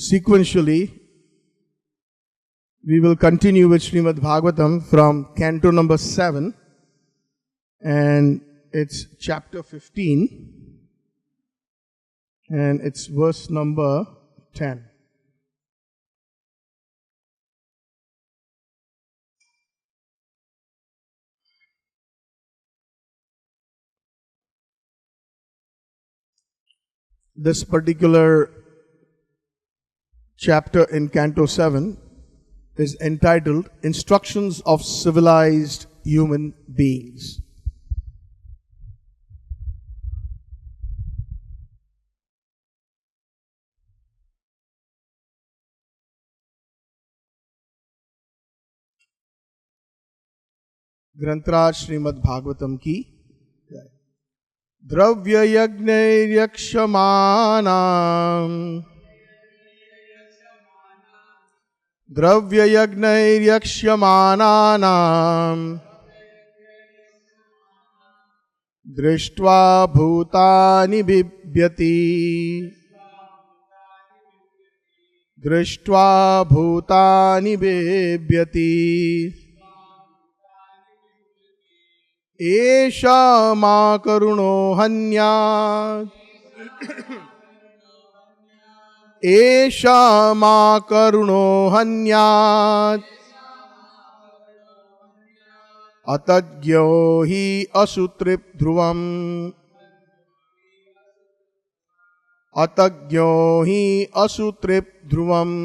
Sequentially, we will continue with Srimad Bhagavatam from canto number 7, and it's chapter 15, and it's verse number 10. This particular chapter in canto 7 is entitled Instructions of Civilized Human Beings. ग्रंथराज Shrimad Bhagavatam की द्रव्य यज्ञैर्यक्ष्यमानानां दृष्ट्वा भूतानि बिभ्यति एषा मा करुणो हन्यात् एषा मा करुणो हन्यात् अतज्ञो हि असुतृप् ध्रुवम् अतज्ञो हि असुतृप् ध्रुवम्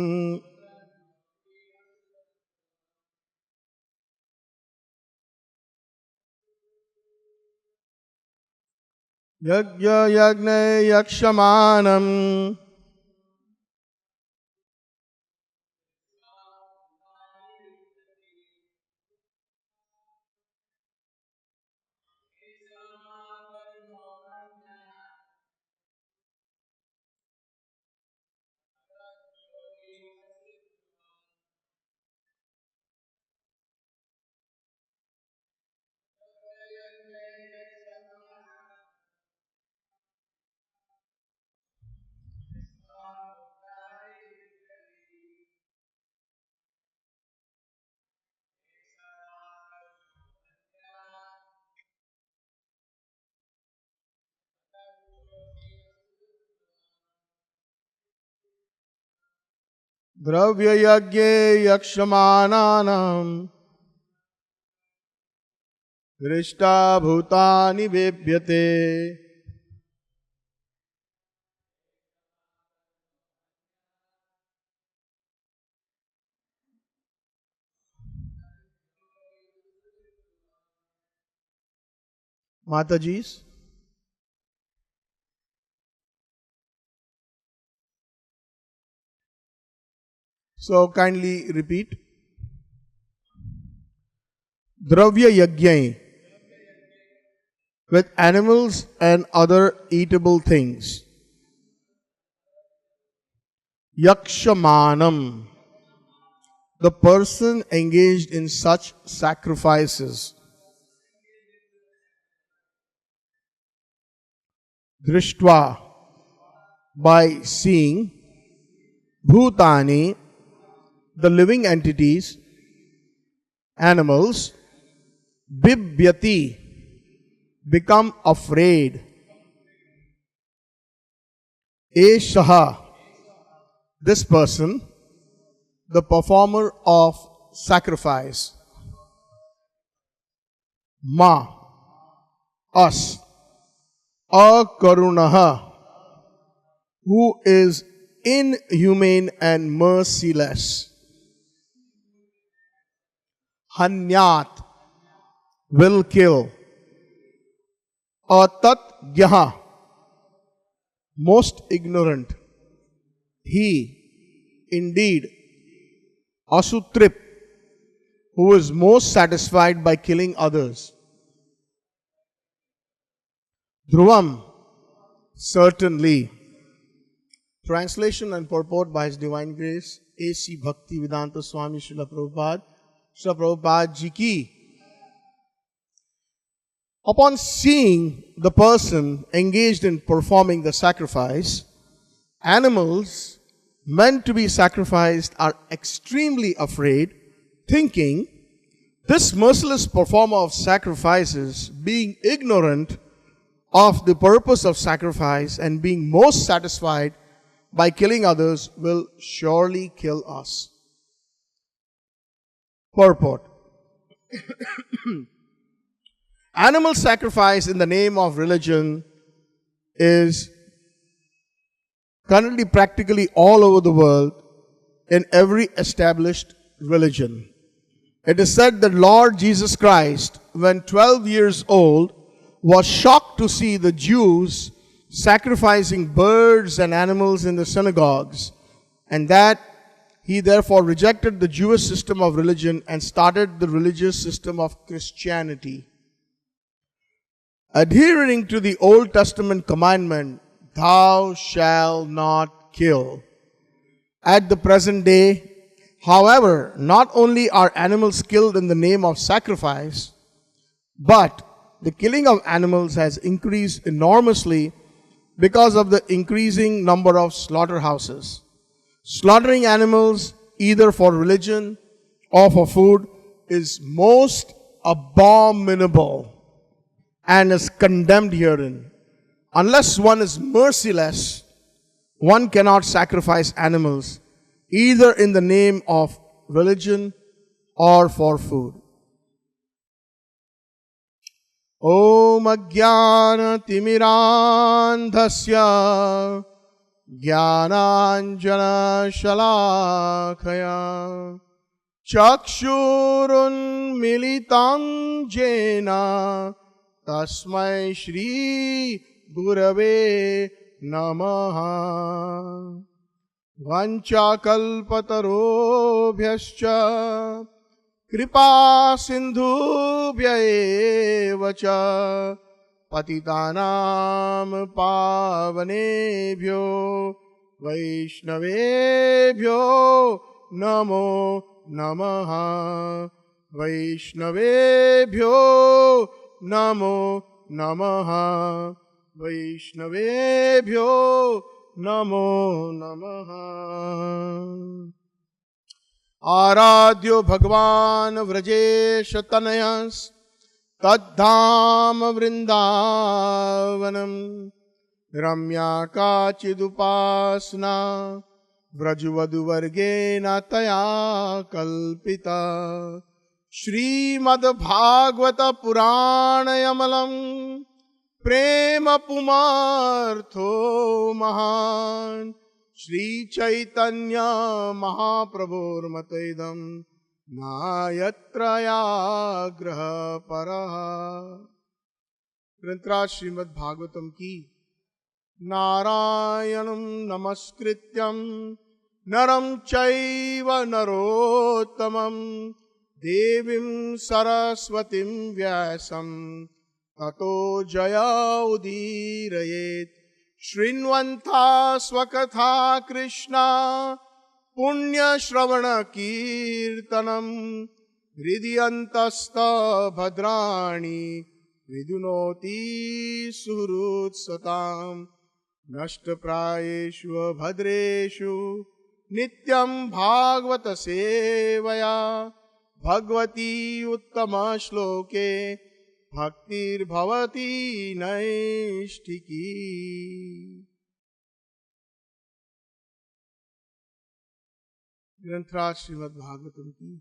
यज्ञ यज्ञ यक्षमानम् द्रव्य यज्ञे यक्षमानानां दृष्टा भूतानि बिभ्यते Mataji's. So kindly repeat. Dravya yajna, with animals and other eatable things. Yakshamanam, the person engaged in such sacrifices. Drishtva, by seeing. Bhutani, the living entities, animals. Bibhyati, become afraid. Eshaha, this person, the performer of sacrifice. Ma, us. Akarunaha, who is inhumane and merciless. Hanyat, will kill. Atatgyaha, most ignorant. He, indeed, Asutrip, who is most satisfied by killing others. Dhruvam, certainly. Translation and purport by His Divine Grace, A.C. Bhakti Vedanta Swami Srila Prabhupada, Srila Prabhupada Ji ki. Upon seeing the person engaged in performing the sacrifice, animals meant to be sacrificed are extremely afraid, thinking this merciless performer of sacrifices, being ignorant of the purpose of sacrifice and being most satisfied by killing others, will surely kill us. Purport. Animal sacrifice in the name of religion is currently practically all over the world in every established religion. It is said that Lord Jesus Christ, when 12 years old, was shocked to see the Jews sacrificing birds and animals in the synagogues, and that he therefore rejected the Jewish system of religion and started the religious system of Christianity. Adhering to the Old Testament commandment, thou shalt not kill. At the present day, however, not only are animals killed in the name of sacrifice, but the killing of animals has increased enormously because of the increasing number of slaughterhouses. Slaughtering animals either for religion or for food is most abominable and is condemned herein. Unless one is merciless, one cannot sacrifice animals either in the name of religion or for food. Om Ajnana Timirandhasya Jnananjana Shalakaya Chakshurun Militam Jena Tasmai Shri Gurave Namaha Vanchakalpatarobhyascha Kripa Sindhubhya eva cha Patitanam Pavanebhyo Vaishnavebhyo Namo Namaha Vaishnavebhyo Namo Namaha Vaishnavebhyo Namo Namaha. Aradhyo Bhagwan Vrajesh Tanayas Taddham Vrindavanam Ramya Kachidupasna Vrajuvadu Vargena Taya Kalpita Srimad Bhagavata Puranayamalam Prema Pumartho Mahan Shri Chaitanya Mahaprabhur Mataidam Nayatraya Graha Paraha. Grantra Srimad Bhagavatam ki Narayanam Namaskrityam Naram Chaiva Narottamam Devim Saraswatim Vyasam Tato Jaya Udirayet Shrinvanta Swakatha Krishna Punya Shravana Kirtanam Hridiyantasta Bhadrani Vidunoti Surut Satam Nashtaprayeshu Bhadreshu Nityam Bhagavata Sevaya Bhagavati Uttama Shloke Bhaktir Bhavati Naishtiki. Grantra Srimad Bhagavatam ki.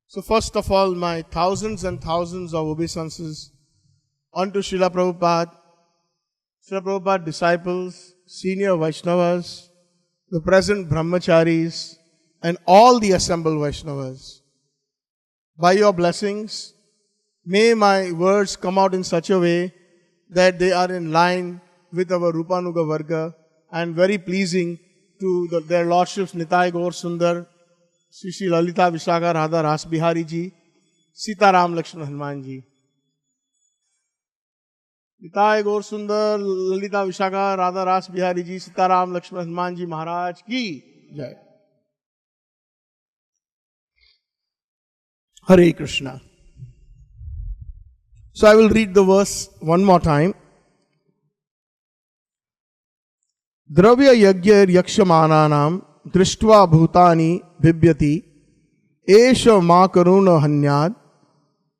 So first of all, my thousands and thousands of obeisances unto Srila Prabhupada, Srila Prabhupada disciples, senior Vaishnavas, the present Brahmacharis, and all the assembled Vaishnavas. By your blessings, may my words come out in such a way that they are in line with our Rupanuga Varga and very pleasing to their Lordships Nitai Gaur Sundar, Sri Lalita Vishaka Radha Ras Bihari Ji, Sita Ram Lakshman Hanuman Ji. Nitai Gaur Sundar, Lalita Vishaka Radha Ras Bihari Ji, Sita Ram Lakshman Hanuman Ji Maharaj Ki Jai. Hare Krishna. So I will read the verse one more time. Dravya yagya yakshamananam drishtva bhutani bhibyati esha ma karuna hanyad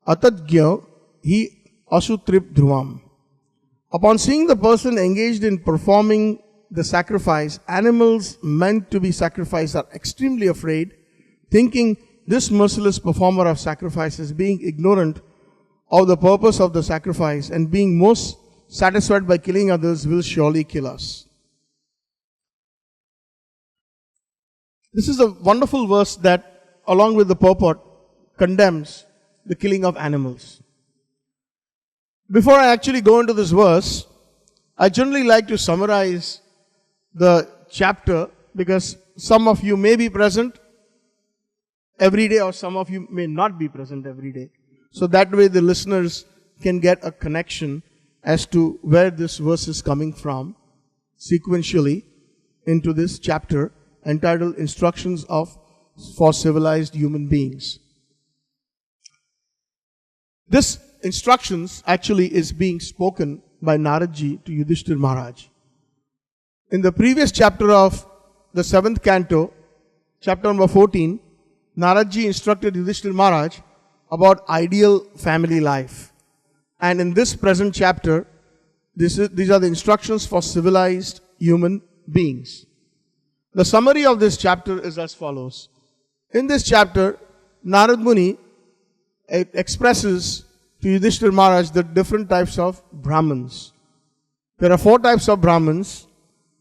atadgya hi asutrip dhruvam. Upon seeing the person engaged in performing the sacrifice, animals meant to be sacrificed are extremely afraid, thinking this merciless performer of sacrifices, being ignorant of the purpose of the sacrifice and being most satisfied by killing others, will surely kill us. This is a wonderful verse that, along with the purport, condemns the killing of animals. Before I actually go into this verse, I generally like to summarize the chapter, because some of you may be present every day or some of you may not be present every day. So that way the listeners can get a connection as to where this verse is coming from sequentially into this chapter entitled Instructions for Civilized Human Beings. This instructions actually is being spoken by Naradji to Yudhishthir Maharaj. In the previous chapter of the 7th canto, chapter number 14, Naradji instructed Yudhishthir Maharaj about ideal family life. And in this present chapter, these are the instructions for civilized human beings. The summary of this chapter is as follows. In this chapter, Narad Muni expresses to Yudhishthir Maharaj the different types of Brahmins. There are 4 types of Brahmins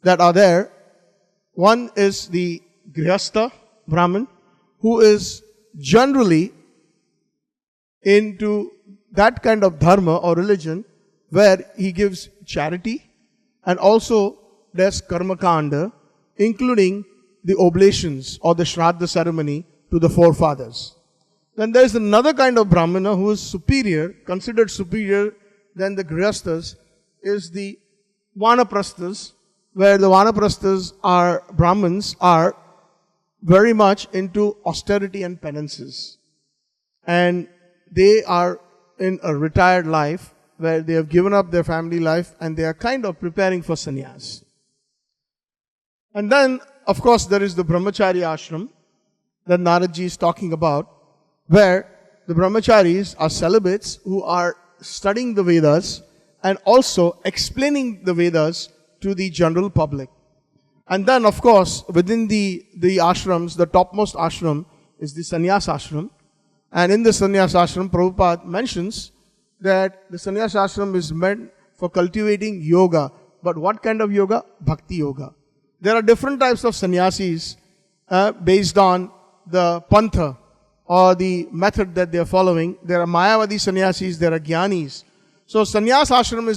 that are there. One is the Grihastha Brahmin, who is generally into that kind of dharma or religion where he gives charity and also does karma kanda, including the oblations or the Shraddha ceremony to the forefathers. Then there is another kind of Brahmana who is superior, considered superior than the Grihasthas, is the Vanaprasthas, where the Vanaprasthas are Brahmins are very much into austerity and penances. And they are in a retired life where they have given up their family life and they are kind of preparing for sannyas. And then, of course, there is the Brahmachari ashram that Naradji is talking about, where the Brahmacharis are celibates who are studying the Vedas and also explaining the Vedas to the general public. And then, of course, within the ashrams, the topmost ashram is the sannyas ashram. And in the sannyas ashram, Prabhupada mentions that the sannyas ashram is meant for cultivating yoga. But what kind of yoga? Bhakti yoga. There are different types of sannyasis based on the pantha or the method that they are following. There are Mayavadi sannyasis, there are Jnanis. So sannyas ashram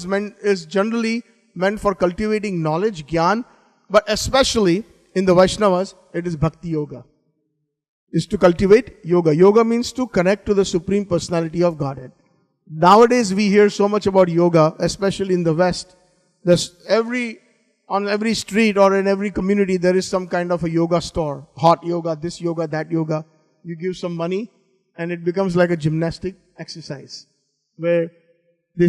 is generally meant for cultivating knowledge, Jnana, but especially in the Vaishnavas, it is Bhakti Yoga. Is to cultivate yoga. Yoga means to connect to the Supreme Personality of Godhead. Nowadays we hear so much about yoga, especially in the West. On every street or in every community there is some kind of a yoga store. Hot yoga, this yoga, that yoga. You give some money and it becomes like a gymnastic exercise. Where the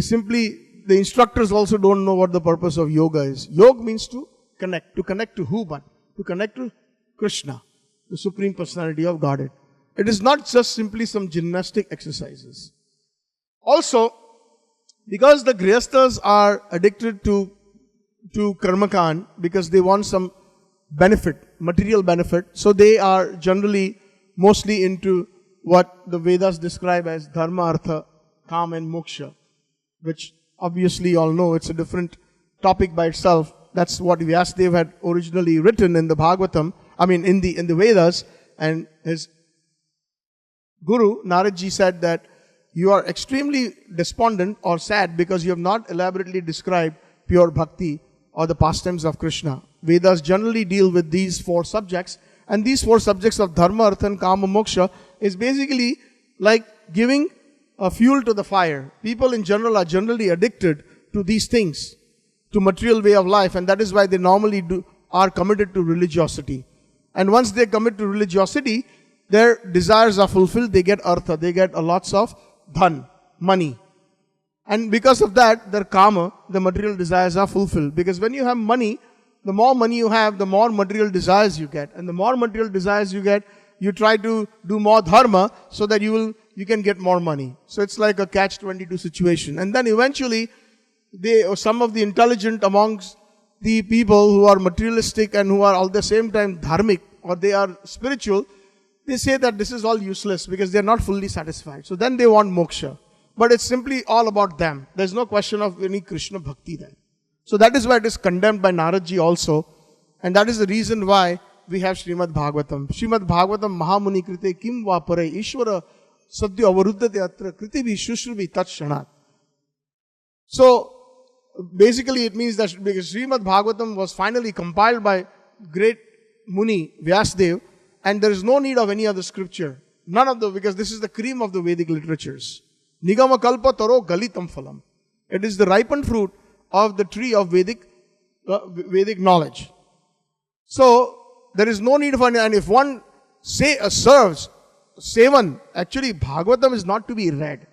instructors also don't know what the purpose of yoga is. Yoga means to connect. To connect to who but? To connect to Krishna, the Supreme Personality of Godhead. It is not just simply some gymnastic exercises. Also, because the Grihasthas are addicted to karmakand, because they want some benefit, material benefit, so they are generally mostly into what the Vedas describe as dharma, artha, kam and moksha, which obviously you all know it's a different topic by itself. That's what Vyasadeva had originally written in the Bhagavatam, in the Vedas, and his guru, Naradji, said that you are extremely despondent or sad because you have not elaborately described pure bhakti or the pastimes of Krishna. Vedas generally deal with these 4 subjects, and these 4 subjects of dharma, artha and kama moksha is basically like giving a fuel to the fire. People in general are generally addicted to these things, to material way of life, and that is why they normally are committed to religiosity. And once they commit to religiosity, their desires are fulfilled, they get artha, they get lots of dhan, money. And because of that, their kama, the material desires are fulfilled. Because when you have money, the more money you have, the more material desires you get. And the more material desires you get, you try to do more dharma so that you can get more money. So it's like a catch-22 situation. And then eventually, some of the intelligent amongst the people who are materialistic and who are all the same time dharmic, or they are spiritual, they say that this is all useless because they are not fully satisfied. So then they want moksha. But it's simply all about them. There's no question of any Krishna bhakti there. So that is why it is condemned by Naradji also. And that is the reason why we have Srimad Bhagavatam. Srimad Bhagavatam Mahamuni Krite Kim Vapare Ishvara Sadhya Avaruddhate Atra Kriti Shushrubi Tat Shanat. So basically it means that because Srimad Bhagavatam was finally compiled by great Muni Vyasdev, and there is no need of any other scripture. Because this is the cream of the Vedic literatures. Nigama Kalpa Taro Galitam Phalam. It is the ripened fruit of the tree of Vedic knowledge. So there is no need for any, and if one serves Sevan, actually Bhagavatam is not to be read.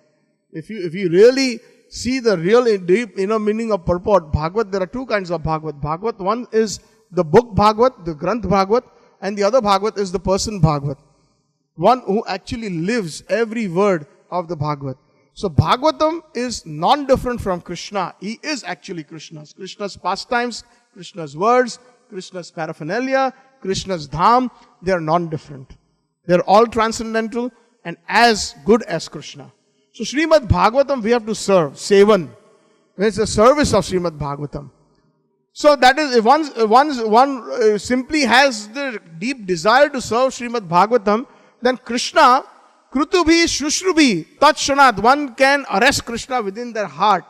If you really see the real deep inner meaning of purport, Bhagavat, there are two kinds of Bhagavat. Bhagavat, one is the book Bhagavat, the Granth Bhagavat, and the other Bhagavat is the person Bhagavat. One who actually lives every word of the Bhagavat. So Bhagavatam is non-different from Krishna. He is actually Krishna's pastimes, Krishna's words, Krishna's paraphernalia, Krishna's dham. They are non-different. They are all transcendental and as good as Krishna. So Srimad Bhagavatam we have to serve, Sevan. It's the service of Srimad Bhagavatam. So that is, if one simply has the deep desire to serve Srimad Bhagavatam, then Krishna, Krutubhi Shushrubi, Tat Shanat, one can arrest Krishna within their heart.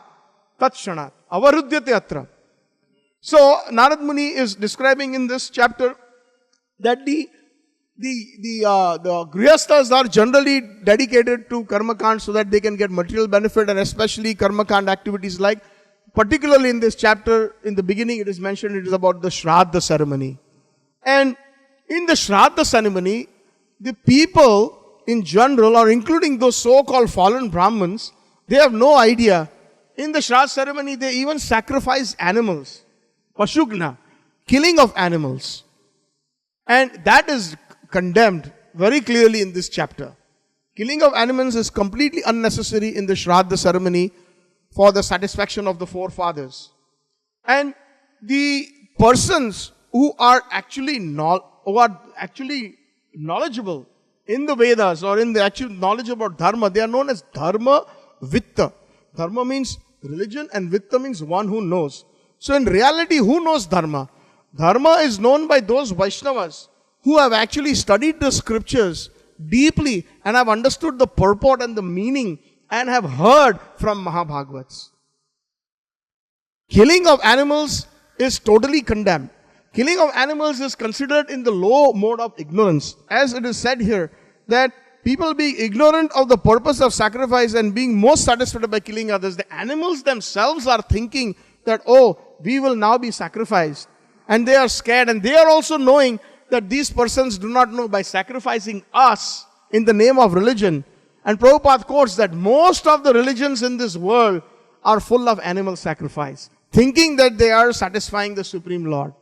Tat Shanat, Avaruddhyate Atra. So Narad Muni is describing in this chapter that the Grihasthas are generally dedicated to Karmakand so that they can get material benefit, and especially Karmakand activities like, particularly in this chapter, in the beginning it is mentioned, it is about the Shraddha ceremony. And in the Shraddha ceremony, the people in general, or including those so-called fallen Brahmins, they have no idea. In the Shraddha ceremony, they even sacrifice animals. Pashugna, killing of animals. And that is condemned very clearly in this chapter. Killing of animals is completely unnecessary in the Shraddha ceremony for the satisfaction of the forefathers. And the persons who are actually knowledgeable in the Vedas or in the actual knowledge about Dharma, they are known as Dharma Vitta. Dharma means religion and Vitta means one who knows. So in reality, who knows Dharma? Dharma is known by those Vaishnavas who have actually studied the scriptures deeply and have understood the purport and the meaning and have heard from Mahabhagavats. Killing of animals is totally condemned. Killing of animals is considered in the low mode of ignorance. As it is said here, that people being ignorant of the purpose of sacrifice and being most satisfied by killing others, the animals themselves are thinking that, oh, we will now be sacrificed. And they are scared, and they are also knowing that these persons do not know by sacrificing us in the name of religion. And Prabhupada quotes that most of the religions in this world are full of animal sacrifice, thinking that they are satisfying the Supreme Lord,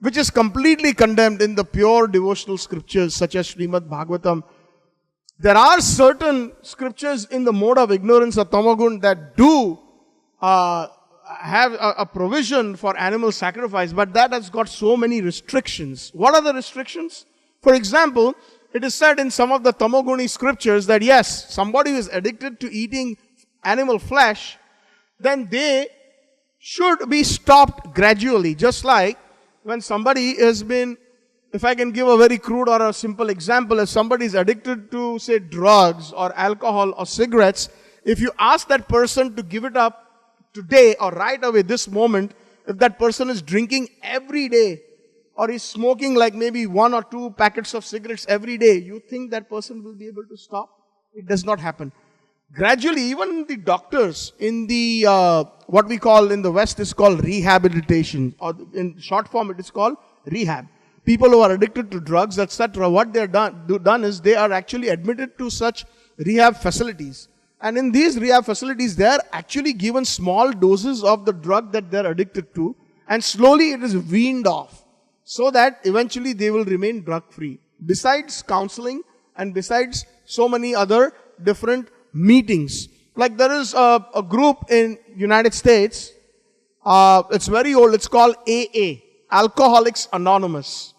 which is completely condemned in the pure devotional scriptures such as Srimad Bhagavatam. There are certain scriptures in the mode of ignorance or tamagun that do have a provision for animal sacrifice, but that has got so many restrictions. What are the restrictions? For example, it is said in some of the tamoguni scriptures that yes, somebody who is addicted to eating animal flesh, then they should be stopped gradually. Just like when somebody has been, if I can give a very crude or a simple example, if somebody is addicted to, say, drugs or alcohol or cigarettes, if you ask that person to give it up today or right away, this moment, if that person is drinking every day or is smoking like maybe 1 or 2 packets of cigarettes every day, you think that person will be able to stop? It does not happen. Gradually, even the doctors in the, what we call in the West is called rehabilitation, or in short form it is called rehab. People who are addicted to drugs, etc., what they are done is they are actually admitted to such rehab facilities. And in these rehab facilities, they are actually given small doses of the drug that they are addicted to. And slowly it is weaned off, so that eventually they will remain drug free. Besides counseling and besides so many other different meetings. Like there is a group in United States, it's very old, it's called AA, Alcoholics Anonymous.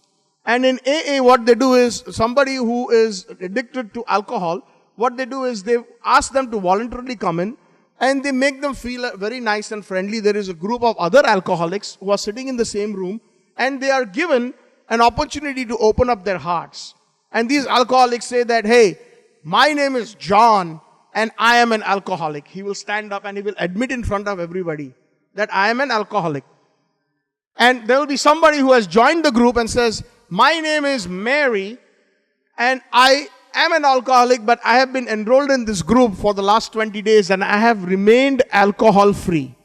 And in AA what they do is, somebody who is addicted to alcohol, what they do is they ask them to voluntarily come in and they make them feel very nice and friendly. There is a group of other alcoholics who are sitting in the same room and they are given an opportunity to open up their hearts. And these alcoholics say that, hey, my name is John and I am an alcoholic. He will stand up and he will admit in front of everybody that I am an alcoholic. And there will be somebody who has joined the group and says, my name is Mary and I am an alcoholic, but I have been enrolled in this group for the last 20 days and I have remained alcohol free.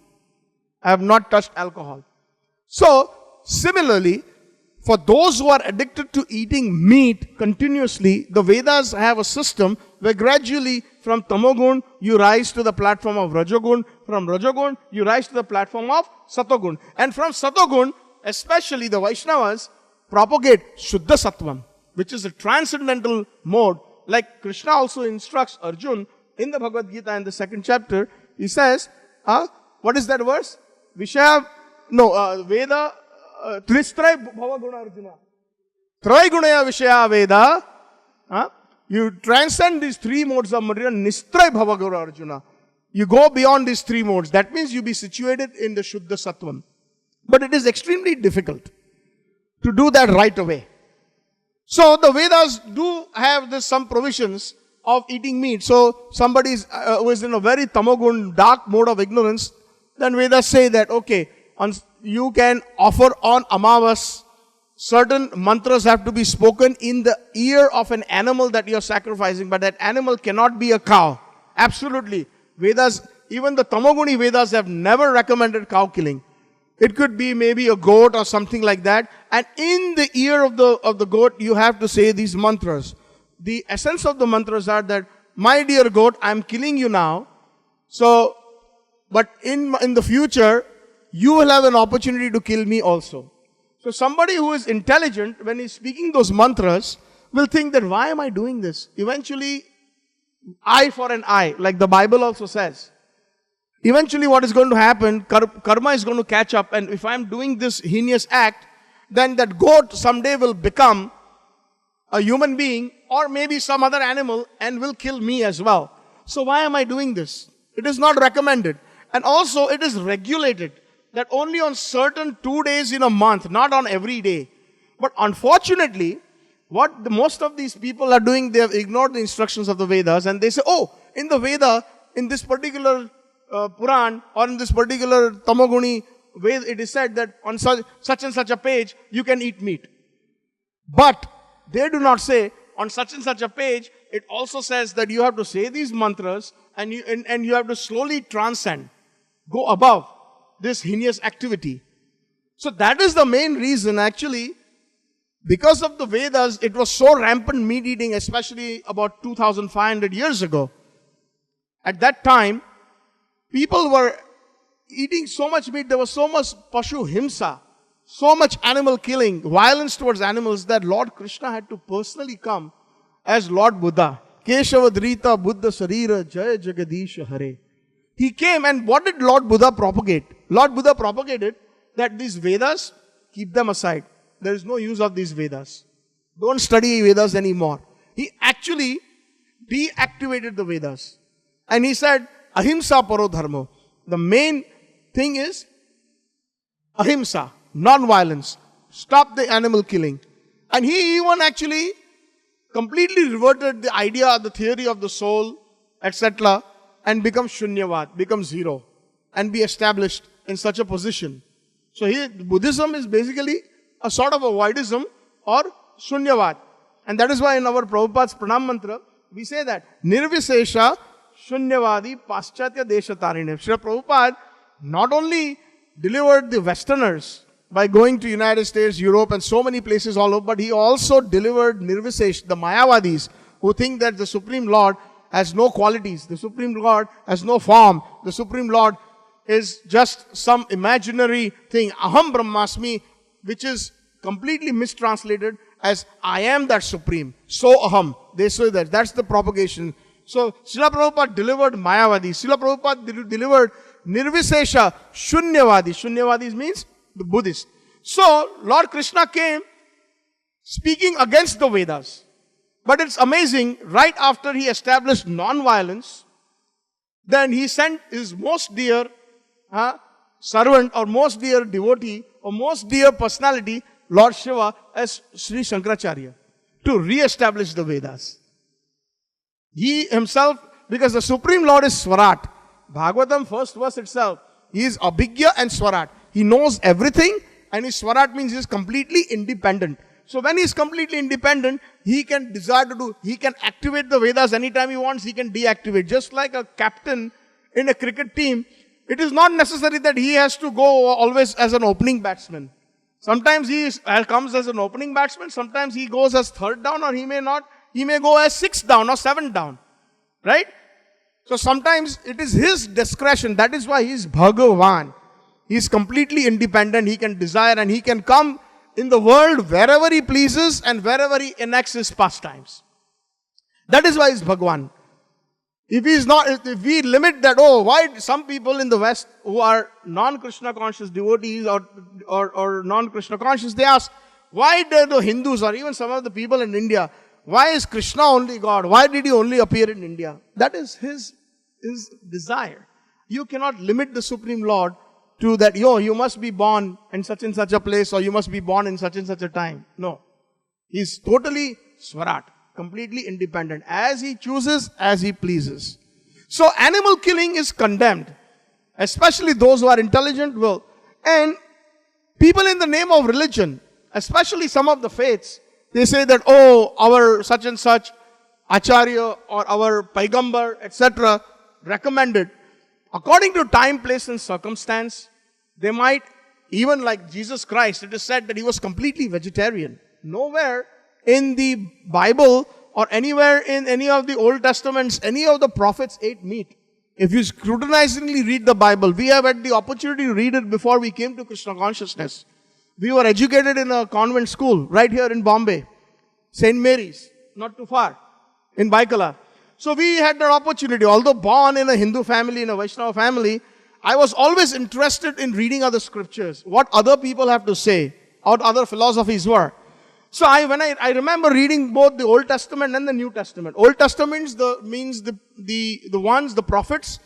I have not touched alcohol. So, similarly, for those who are addicted to eating meat continuously, the Vedas have a system where gradually from Tamogun you rise to the platform of Rajogun, from Rajogun you rise to the platform of Satogun. And from Satogun, especially the Vaishnavas, propagate Shuddha Sattvam, which is a transcendental mode. Like Krishna also instructs Arjun in the Bhagavad Gita in the 2nd chapter, he says, what is that verse? Veda, Tristray Bhava Guna Arjuna. Tray Gunaya Vishaya Veda. You transcend these 3 modes of material, Nistray Bhava Guna Arjuna. You go beyond these 3 modes. That means you be situated in the Shuddha Sattvam. But it is extremely difficult to do that right away. So the Vedas do have some provisions of eating meat. So somebody who is in a very tamogun, dark mode of ignorance, then Vedas say that, okay, you can offer on Amavas, certain mantras have to be spoken in the ear of an animal that you are sacrificing, but that animal cannot be a cow. Absolutely. Vedas, even the Tamoguni Vedas have never recommended cow killing. It could be maybe a goat or something like that. And in the ear of the goat, you have to say these mantras. The essence of the mantras are that, my dear goat, I am killing you now. So, but in the future, you will have an opportunity to kill me also. So somebody who is intelligent, when he's speaking those mantras, will think that, why am I doing this? Eventually, eye for an eye, like the Bible also says. Eventually what is going to happen, karma is going to catch up, and if I am doing this heinous act, then that goat someday will become a human being or maybe some other animal and will kill me as well. So why am I doing this? It is not recommended. And also it is regulated that only on certain 2 days in a month, not on every day. But unfortunately, what most of these people are doing, they have ignored the instructions of the Vedas and they say, oh, in the Veda, in this particular Puran or in this particular Tamoguni Veda, it is said that on such and such a page, you can eat meat. But they do not say, on such and such a page, it also says that you have to say these mantras and you have to slowly transcend, go above this heinous activity. So that is the main reason actually, because of the Vedas, it was so rampant meat eating, especially about 2,500 years ago. At that time, people were eating so much meat, there was so much pashu himsa, so much animal killing, violence towards animals, that Lord Krishna had to personally come as Lord Buddha. Keshavadrita Buddha Sarira Jaya Jagadish Hare. He came, and what did Lord Buddha propagate? Lord Buddha propagated that these Vedas, keep them aside. There is no use of these Vedas. Don't study Vedas anymore. He actually deactivated the Vedas. And he said, Ahimsa Paro Dharma. The main thing is Ahimsa, non-violence. Stop the animal killing. And he even actually completely reverted the idea, the theory of the soul, etc. and become Shunyavad, become zero, and be established in such a position. So here, Buddhism is basically a sort of a voidism or Shunyavad. And that is why in our Prabhupada's Pranam Mantra, we say that Nirvisesha Shunyavadi Paschatya Deshatarine. Srila Prabhupada not only delivered the Westerners by going to United States, Europe and so many places all over, but he also delivered Nirvisesh, the Mayavadis, who think that the Supreme Lord has no qualities, the Supreme Lord has no form, the Supreme Lord is just some imaginary thing. Aham Brahmasmi, which is completely mistranslated as I am that supreme. So aham. They say that. That's the propagation. So Srila Prabhupada delivered Mayavadi. Srila Prabhupada delivered Nirvisesha Shunyavadi. Shunyavadi means the Buddhist. So Lord Krishna came speaking against the Vedas. But it's amazing, right after he established non-violence, then he sent his most dear servant or most dear devotee or most dear personality, Lord Shiva, as Sri Shankaracharya, to re-establish the Vedas. He himself, because the Supreme Lord is Swarat. Bhagavatam first verse itself, he is Abhigya and Swarat. He knows everything, and his Swarat means he is completely independent. So when he is completely independent, he can desire to do, he can activate the Vedas anytime he wants, he can deactivate. Just like a captain in a cricket team, it is not necessary that he has to go always as an opening batsman. Sometimes he comes as an opening batsman, sometimes he goes as third down, or he may not, he may go as sixth down or seventh down. Right? So sometimes it is his discretion. That is why he is Bhagavan. He is completely independent, he can desire and he can come in the world wherever he pleases and wherever he enacts his pastimes. That is why he is Bhagwan. If he is not, if we limit that, why some people in the West who are non-Krishna conscious devotees or non-Krishna conscious, they ask, why do the Hindus or even some of the people in India, why is Krishna only God? Why did he only appear in India? That is his desire. You cannot limit the Supreme Lord to that, you must be born in such and such a place, or you must be born in such and such a time. No. He's totally Swarat, completely independent, as he chooses, as he pleases. So animal killing is condemned, especially those who are intelligent will. And people in the name of religion, especially some of the faiths, they say that, our such and such Acharya or our Paigambar, etc., recommended. According to time, place and circumstance, they might, even like Jesus Christ, it is said that he was completely vegetarian. Nowhere in the Bible or anywhere in any of the Old Testaments, any of the prophets ate meat. If you scrutinizingly read the Bible, we have had the opportunity to read it before we came to Krishna consciousness. We were educated in a convent school right here in Bombay, St. Mary's, not too far, in Baikala. So we had that opportunity. Although born in a Hindu family, in a Vaishnava family, I was always interested in reading other scriptures, what other people have to say, what other philosophies were. So I remember reading both the Old Testament and the New Testament. Old Testament means the prophets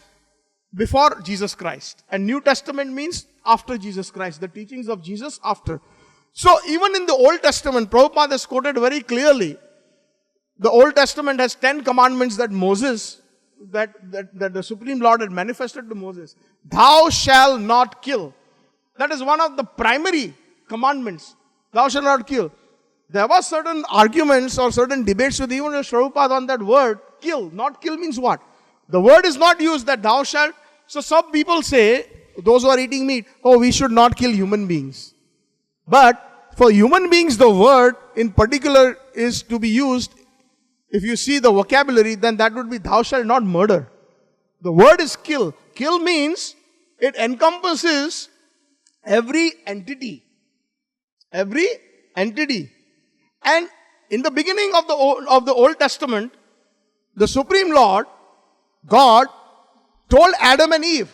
before Jesus Christ. And New Testament means after Jesus Christ, the teachings of Jesus after. So even in the Old Testament, Prabhupada has quoted very clearly, the Old Testament has 10 commandments that Moses, that the Supreme Lord had manifested to Moses. Thou shalt not kill. That is one of the primary commandments. Thou shalt not kill. There were certain arguments or certain debates with even Prabhupada on that word, kill. Not kill means what? The word is not used that thou shalt. So some people say, those who are eating meat, we should not kill human beings. But for human beings, the word in particular is to be used. If you see the vocabulary, then that would be thou shalt not murder. The word is kill. Kill means it encompasses every entity. Every entity. And in the beginning of the Old Testament, the Supreme Lord, God, told Adam and Eve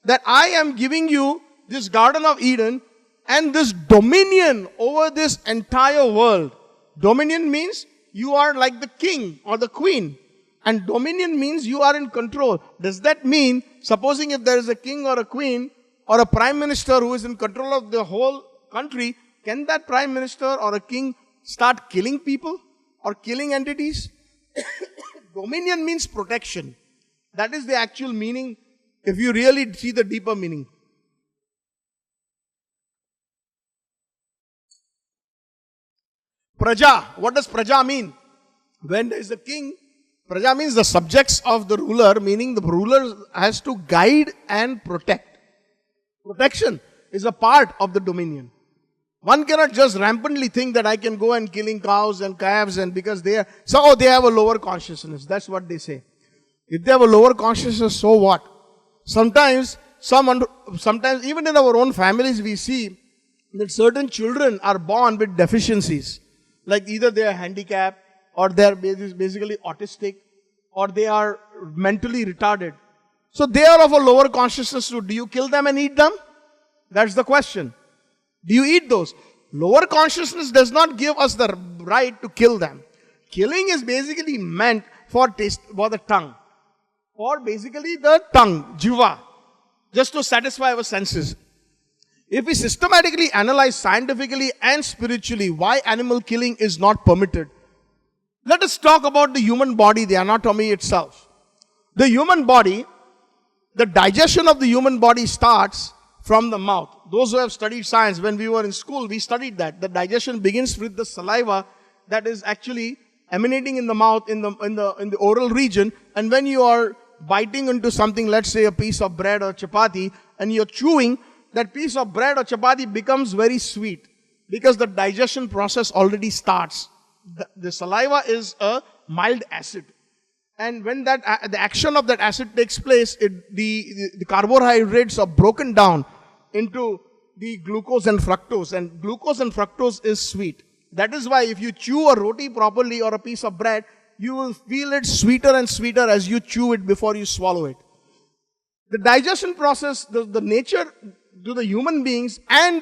that I am giving you this Garden of Eden and this dominion over this entire world. Dominion means you are like the king or the queen. And dominion means you are in control. Does that mean, supposing if there is a king or a queen or a prime minister who is in control of the whole country, can that prime minister or a king start killing people or killing entities? Dominion means protection. That is the actual meaning if you really see the deeper meaning. Praja. What does praja mean? When there is a king, praja means the subjects of the ruler, meaning the ruler has to guide and protect. Protection is a part of the dominion. One cannot just rampantly think that I can go and killing cows and calves and because they have a lower consciousness. That's what they say. If they have a lower consciousness, so what? Sometimes sometimes even in our own families we see that certain children are born with deficiencies. Like either they are handicapped, or they are basically autistic, or they are mentally retarded. So they are of a lower consciousness. So do you kill them and eat them? That's the question. Do you eat those? Lower consciousness does not give us the right to kill them. Killing is basically meant for the tongue. Or basically the tongue, jiva, just to satisfy our senses. If we systematically analyze scientifically and spiritually why animal killing is not permitted, let us talk about the human body, the anatomy itself. The human body, the digestion of the human body starts from the mouth. Those who have studied science, when we were in school, we studied that. The digestion begins with the saliva that is actually emanating in the mouth, in the oral region. And when you are biting into something, let's say a piece of bread or chapati, and you're chewing, that piece of bread or chapati becomes very sweet because the digestion process already starts. The saliva is a mild acid. And when the action of that acid takes place, the carbohydrates are broken down into the glucose and fructose. And glucose and fructose is sweet. That is why if you chew a roti properly or a piece of bread, you will feel it sweeter and sweeter as you chew it before you swallow it. The digestion process, the nature to the human beings, and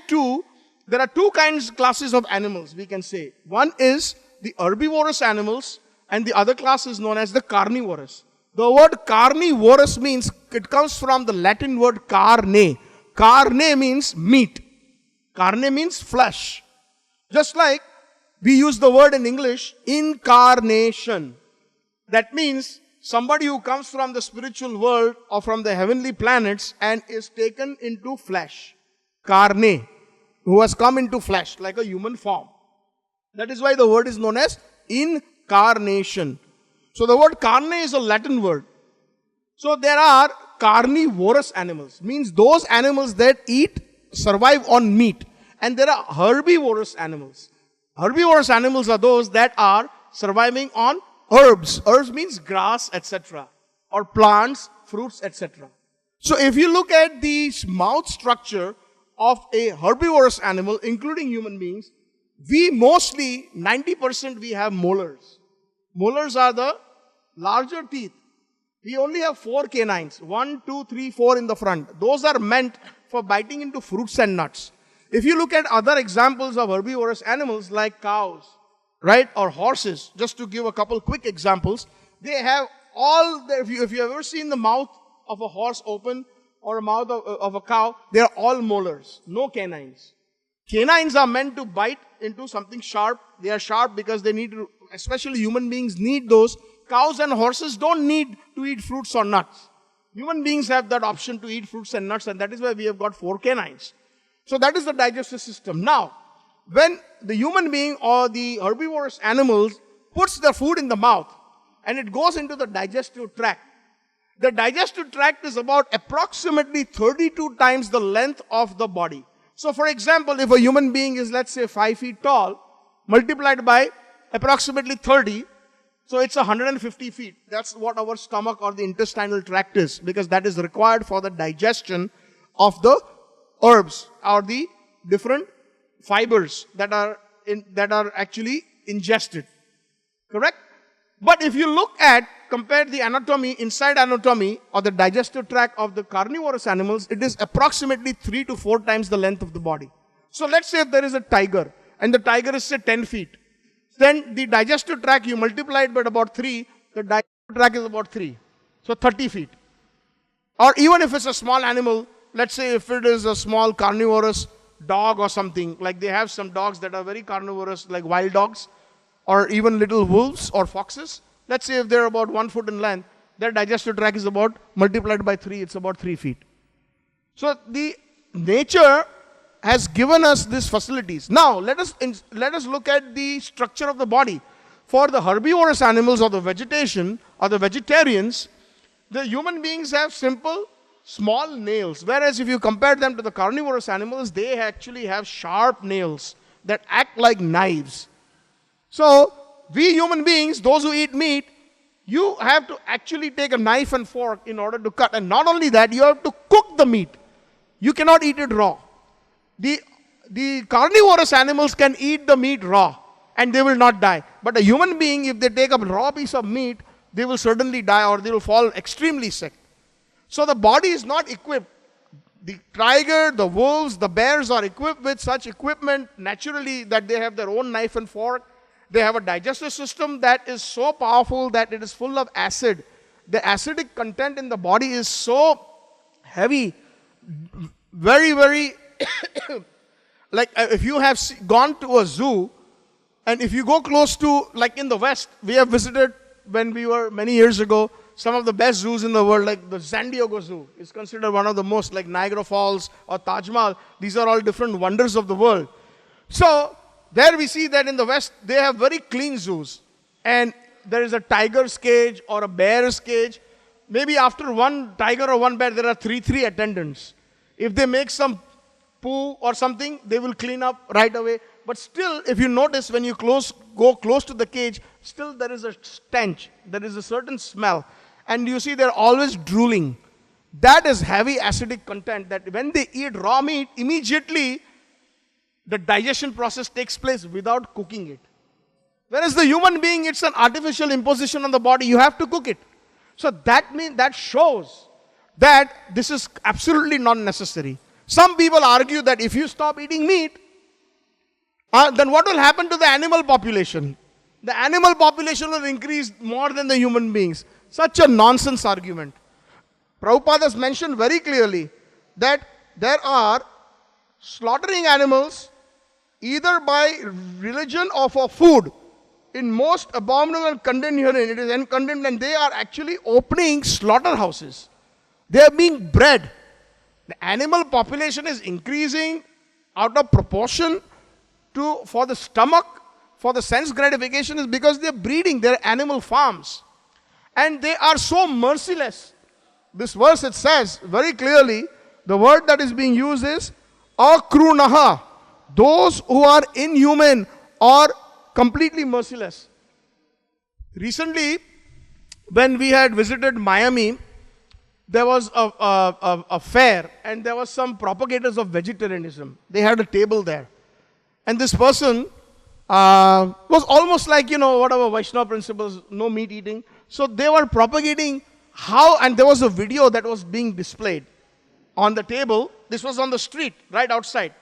there are two classes of animals, we can say. One is the herbivorous animals, and the other class is known as the carnivorous. The word carnivorous means, it comes from the Latin word carne. Carne means meat. Carne means flesh. Just like we use the word in English, incarnation. That means somebody who comes from the spiritual world or from the heavenly planets and is taken into flesh. Carne. Who has come into flesh, like a human form. That is why the word is known as incarnation. So the word carne is a Latin word. So there are carnivorous animals, means those animals that survive on meat. And there are herbivorous animals. Herbivorous animals are those that are surviving on herbs. Herbs means grass, etc. Or plants, fruits, etc. So if you look at the mouth structure of a herbivorous animal, including human beings, we mostly, 90% we have molars. Molars are the larger teeth. We only have 4 canines. 1, 2, 3, 4 in the front. Those are meant for biting into fruits and nuts. If you look at other examples of herbivorous animals like cows, right, or horses, just to give a couple quick examples, they have if you have ever seen the mouth of a horse open or a mouth of a cow, they are all molars, no canines. Canines are meant to bite into something sharp. They are sharp because they need to, especially human beings need those. Cows and horses don't need to eat fruits or nuts. Human beings have that option to eat fruits and nuts, and that is why we have got 4 canines. So that is the digestive system. Now, when the human being or the herbivorous animals puts the food in the mouth and it goes into the digestive tract, the digestive tract is about approximately 32 times the length of the body. So for example, if a human being is, let's say, 5 feet tall, multiplied by approximately 30, so it's 150 feet. That's what our stomach or the intestinal tract is, because that is required for the digestion of the herbs or the different fibers that are actually ingested. Correct? But if you compare the inside anatomy or the digestive tract of the carnivorous animals, it is approximately 3 to 4 times the length of the body. So let's say if there is a tiger and the tiger is, say, 10 feet. Then the digestive tract, you multiply it by about 3, the digestive tract is about 3. So 30 feet. Or even if it's a small animal, let's say if it is a small carnivorous dog or something, like they have some dogs that are very carnivorous, like wild dogs, or even little wolves or foxes. Let's say if they're about 1 foot in length, their digestive tract is about, multiplied by 3, it's about 3 feet. So the nature has given us these facilities. Now, let us look at the structure of the body. For the herbivorous animals or the vegetation or the vegetarians, the human beings have simple, small nails. Whereas if you compare them to the carnivorous animals, they actually have sharp nails that act like knives. So, we human beings, those who eat meat, you have to actually take a knife and fork in order to cut. And not only that, you have to cook the meat. You cannot eat it raw. The carnivorous animals can eat the meat raw and they will not die. But a human being, if they take a raw piece of meat, they will certainly die or they will fall extremely sick. So the body is not equipped. The tiger, the wolves, the bears are equipped with such equipment naturally that they have their own knife and fork. They have a digestive system that is so powerful that it is full of acid. The acidic content in the body is so heavy, very, very, like if you have gone to a zoo, and if you go close to, like in the West, we have visited when we were many years ago, some of the best zoos in the world, like the San Diego Zoo is considered one of the most, like Niagara Falls or Taj Mahal. These are all different wonders of the world. So there we see that in the West, they have very clean zoos. And there is a tiger's cage or a bear's cage. Maybe after one tiger or one bear, there are three attendants. If they make some poo or something, they will clean up right away. But still, if you notice, when you go close to the cage, still there is a stench. There is a certain smell. And you see they're always drooling. That is heavy acidic content that when they eat raw meat, immediately the digestion process takes place without cooking it. Whereas the human being, it's an artificial imposition on the body. You have to cook it. So that shows that this is absolutely not necessary. Some people argue that if you stop eating meat, then what will happen to the animal population? The animal population will increase more than the human beings. Such a nonsense argument. Prabhupada has mentioned very clearly that there are slaughtering animals either by religion or for food. In most abominable and condemned herein, it is condemned, and they are actually opening slaughterhouses. They are being bred. The animal population is increasing out of proportion for the stomach, for the sense gratification, is because they are breeding their animal farms. And they are so merciless. This verse, it says very clearly, the word that is being used is akrunaha. Those who are inhuman or completely merciless. Recently, when we had visited Miami, there was a fair and there was some propagators of vegetarianism. They had a table there. And this person was almost like, whatever Vaishnava principles, no meat eating. So they were propagating how, and there was a video that was being displayed on the table. This was on the street, right outside.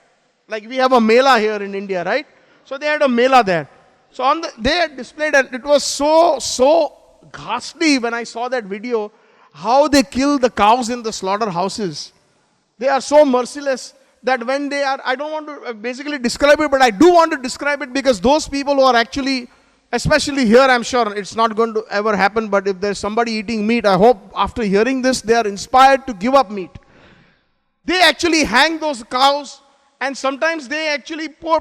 Like we have a mela here in India, right? So they had a mela there. So they had displayed, and it was so ghastly when I saw that video, how they kill the cows in the slaughterhouses. They are so merciless that when they are, I don't want to basically describe it, but I do want to describe it because those people who are actually, especially here, I'm sure it's not going to ever happen, but if there's somebody eating meat, I hope after hearing this, they are inspired to give up meat. They actually hang those cows, and sometimes they actually pour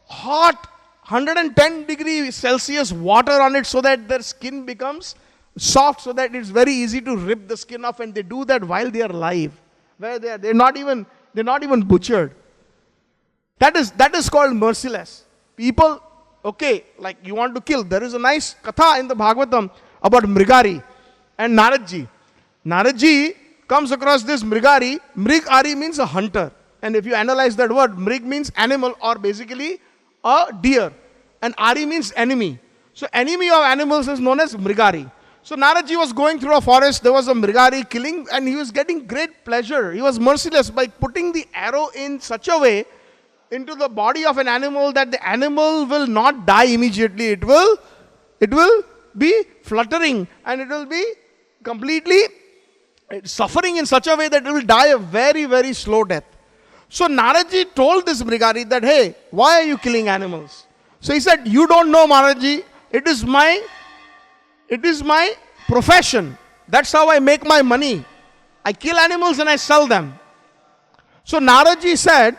hot 110 degrees Celsius water on it so that their skin becomes soft, so that it's very easy to rip the skin off, and they do that while they are alive. Where they're not even butchered. That is called merciless. People, okay, like you want to kill. There is a nice katha in the Bhagavatam about Mrigari and Naradji. Naradji comes across this Mrigari. Mrigari means a hunter. And if you analyze that word, Mrig means animal or basically a deer. And Ari means enemy. So enemy of animals is known as Mrigari. So Naradji was going through a forest, there was a Mrigari killing, and he was getting great pleasure. He was merciless by putting the arrow in such a way into the body of an animal that the animal will not die immediately. It will be fluttering and it will be completely suffering in such a way that it will die a very, very slow death. So Naradji told this Mrigari that, hey, why are you killing animals? So he said, you don't know, Maharajji, it is my profession. That's how I make my money. I kill animals and I sell them. So Naradji said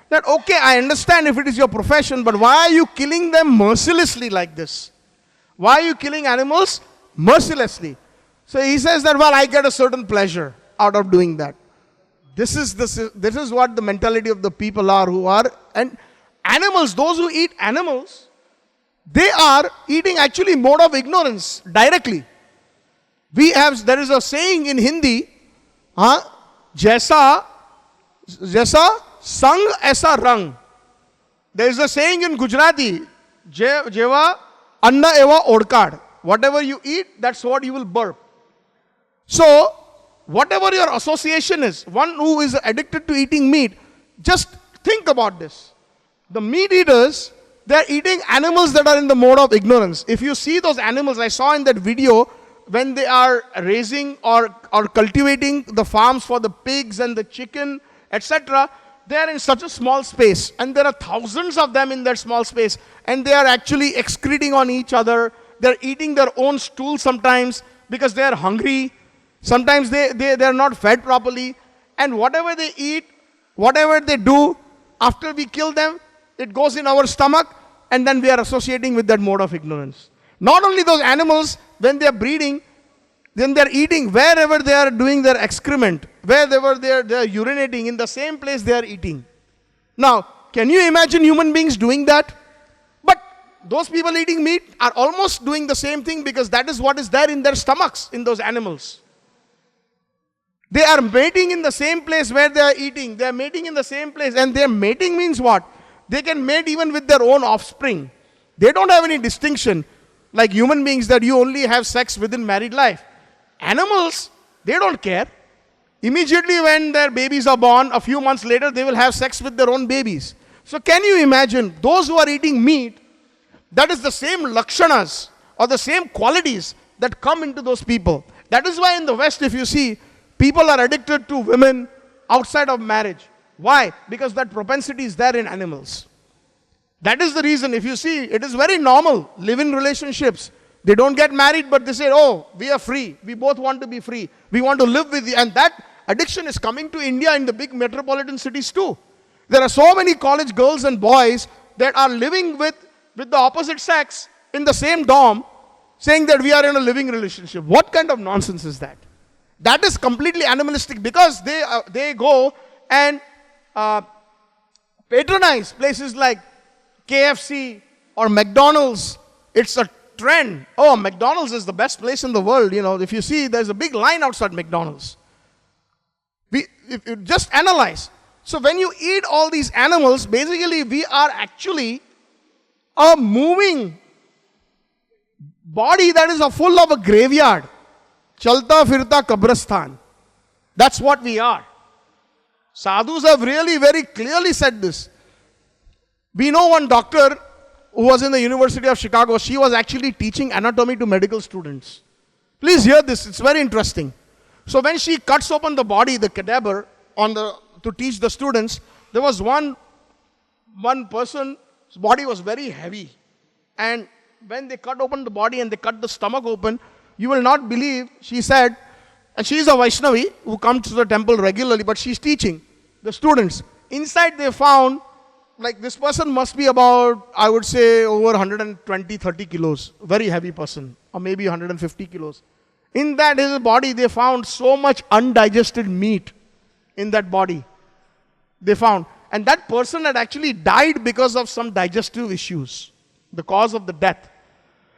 that, okay, I understand if it is your profession, but why are you killing them mercilessly like this? Why are you killing animals mercilessly? So he says that, well, I get a certain pleasure out of doing that. This is what the mentality of the people are who are, and animals, those who eat animals, They are eating actually mode of ignorance directly. There is a saying in Hindi, jaisa sang aisa rang. There is a saying in Gujarati, jeva anna eva odkad. Whatever you eat, that's what you will burp. So, whatever your association is, one who is addicted to eating meat, just think about this. The meat eaters, they are eating animals that are in the mode of ignorance. If you see those animals, I saw in that video, when they are raising or cultivating the farms for the pigs and the chicken, etc., they are in such a small space. And there are thousands of them in that small space. And they are actually excreting on each other. They are eating their own stool sometimes because they are hungry. Sometimes they are not fed properly. And whatever they eat, whatever they do, after we kill them, it goes in our stomach, and then we are associating with that mode of ignorance. Not only those animals, when they are breeding, then they are eating wherever they are doing their excrement, wherever they are urinating, in the same place they are eating. Now, can you imagine human beings doing that? But those people eating meat are almost doing the same thing because that is what is there in their stomachs, in those animals. They are mating in the same place where they are eating. They are mating in the same place. And their mating means what? They can mate even with their own offspring. They don't have any distinction like human beings that you only have sex within married life. Animals, they don't care. Immediately when their babies are born, a few months later, they will have sex with their own babies. So can you imagine those who are eating meat, that is the same lakshanas or the same qualities that come into those people. That is why in the West, if you see, people are addicted to women outside of marriage. Why? Because that propensity is there in animals. That is the reason. If you see, it is very normal. Live-in relationships. They don't get married, but they say, oh, we are free. We both want to be free. We want to live with you. And that addiction is coming to India in the big metropolitan cities too. There are so many college girls and boys that are living with the opposite sex in the same dorm, saying that we are in a living relationship. What kind of nonsense is that? That is completely animalistic because they go and patronize places like KFC or McDonald's. It's a trend. Oh, McDonald's is the best place in the world. You know, if you see, there's a big line outside McDonald's. If you just analyze. So when you eat all these animals, basically we are actually a moving body that is full of a graveyard. Chalta firta kabrastan. That's what we are. Sadhus have really very clearly said this. We know one doctor who was in the University of Chicago. She was actually teaching anatomy to medical students. Please hear this. It's very interesting. So when she cuts open the body, the cadaver, to teach the students, there was one person's body was very heavy. And when they cut open the body and they cut the stomach open, you will not believe, she said, and she is a Vaishnavi who comes to the temple regularly, but she's teaching the students. Inside they found, like this person must be about, I would say, over 120, 30 kilos. Very heavy person, or maybe 150 kilos. In that his body, they found so much undigested meat in that body. They found. And that person had actually died because of some digestive issues, the cause of the death.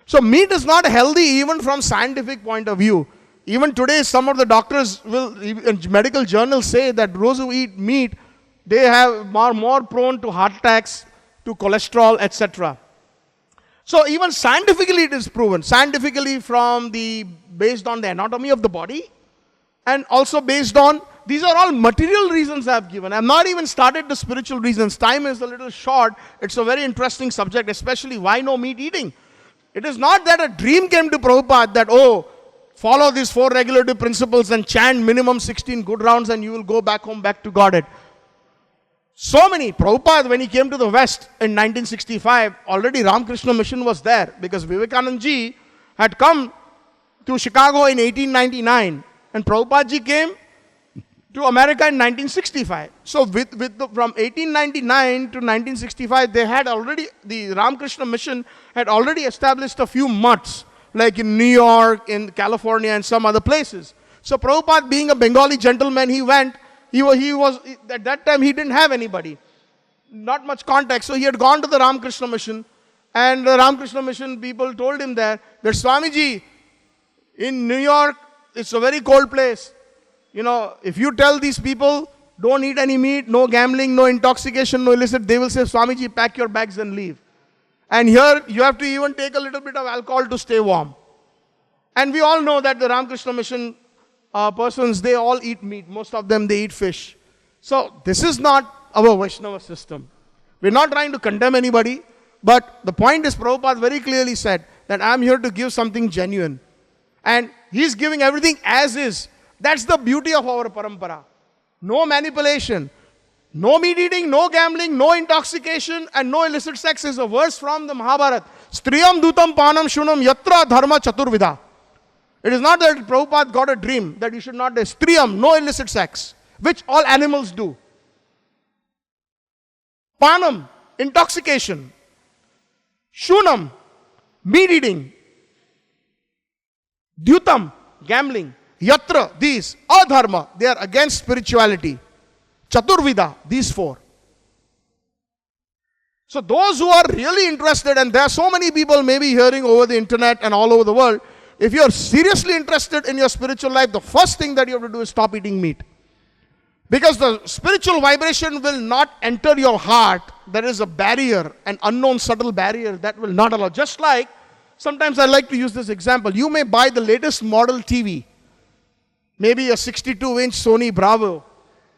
So meat is not healthy even from scientific point of view. Even today, some of the doctors will, in medical journals, say that those who eat meat, they are more prone to heart attacks, to cholesterol, etc. So even scientifically it is proven. Scientifically based on the anatomy of the body, and also based on, these are all material reasons I have given. I have not even started the spiritual reasons. Time is a little short. It's a very interesting subject, especially why no meat eating. It is not that a dream came to Prabhupada that, follow these 4 regulative principles and chant minimum 16 good rounds and you will go back home, back to Godhead. So many. Prabhupada, when he came to the West in 1965, already Ramakrishna Mission was there because Vivekananda ji had come to Chicago in 1899 and Prabhupada ji came to America in 1965. So from 1899 to 1965, the Ramakrishna Mission had already established a few mutts, like in New York, in California, and some other places. So Prabhupada, being a Bengali gentleman, he went. He was at that time he didn't have anybody, not much contact. So he had gone to the Ramakrishna Mission, And the Ramakrishna Mission people told him that Swamiji, in New York, it's a very cold place. If you tell these people, don't eat any meat, no gambling, no intoxication, no illicit, they will say, Swamiji, pack your bags and leave. And here, you have to even take a little bit of alcohol to stay warm. And we all know that the Ramakrishna Mission persons, they all eat meat. Most of them, they eat fish. So, this is not our Vaishnava system. We're not trying to condemn anybody. But the point is, Prabhupada very clearly said that I'm here to give something genuine. And he's giving everything as is. That's the beauty of our parampara. No manipulation. No meat eating, no gambling, no intoxication, and no illicit sex is a verse from the Mahabharata. Striyam dutam panam shunam yatra dharma chaturvida. It is not that Prabhupada got a dream that you should not do striyam, no illicit sex, which all animals do. Panam, intoxication. Shunam, meat eating. Dyutam, gambling. Yatra, these, adharma, they are against spirituality. Chaturvida, these four. So those who are really interested, and there are so many people maybe hearing over the internet and all over the world, if you are seriously interested in your spiritual life, the first thing that you have to do is stop eating meat. Because the spiritual vibration will not enter your heart. There is a barrier, an unknown subtle barrier that will not allow. Just like, sometimes I like to use this example. You may buy the latest model TV. Maybe a 62-inch Sony Bravo.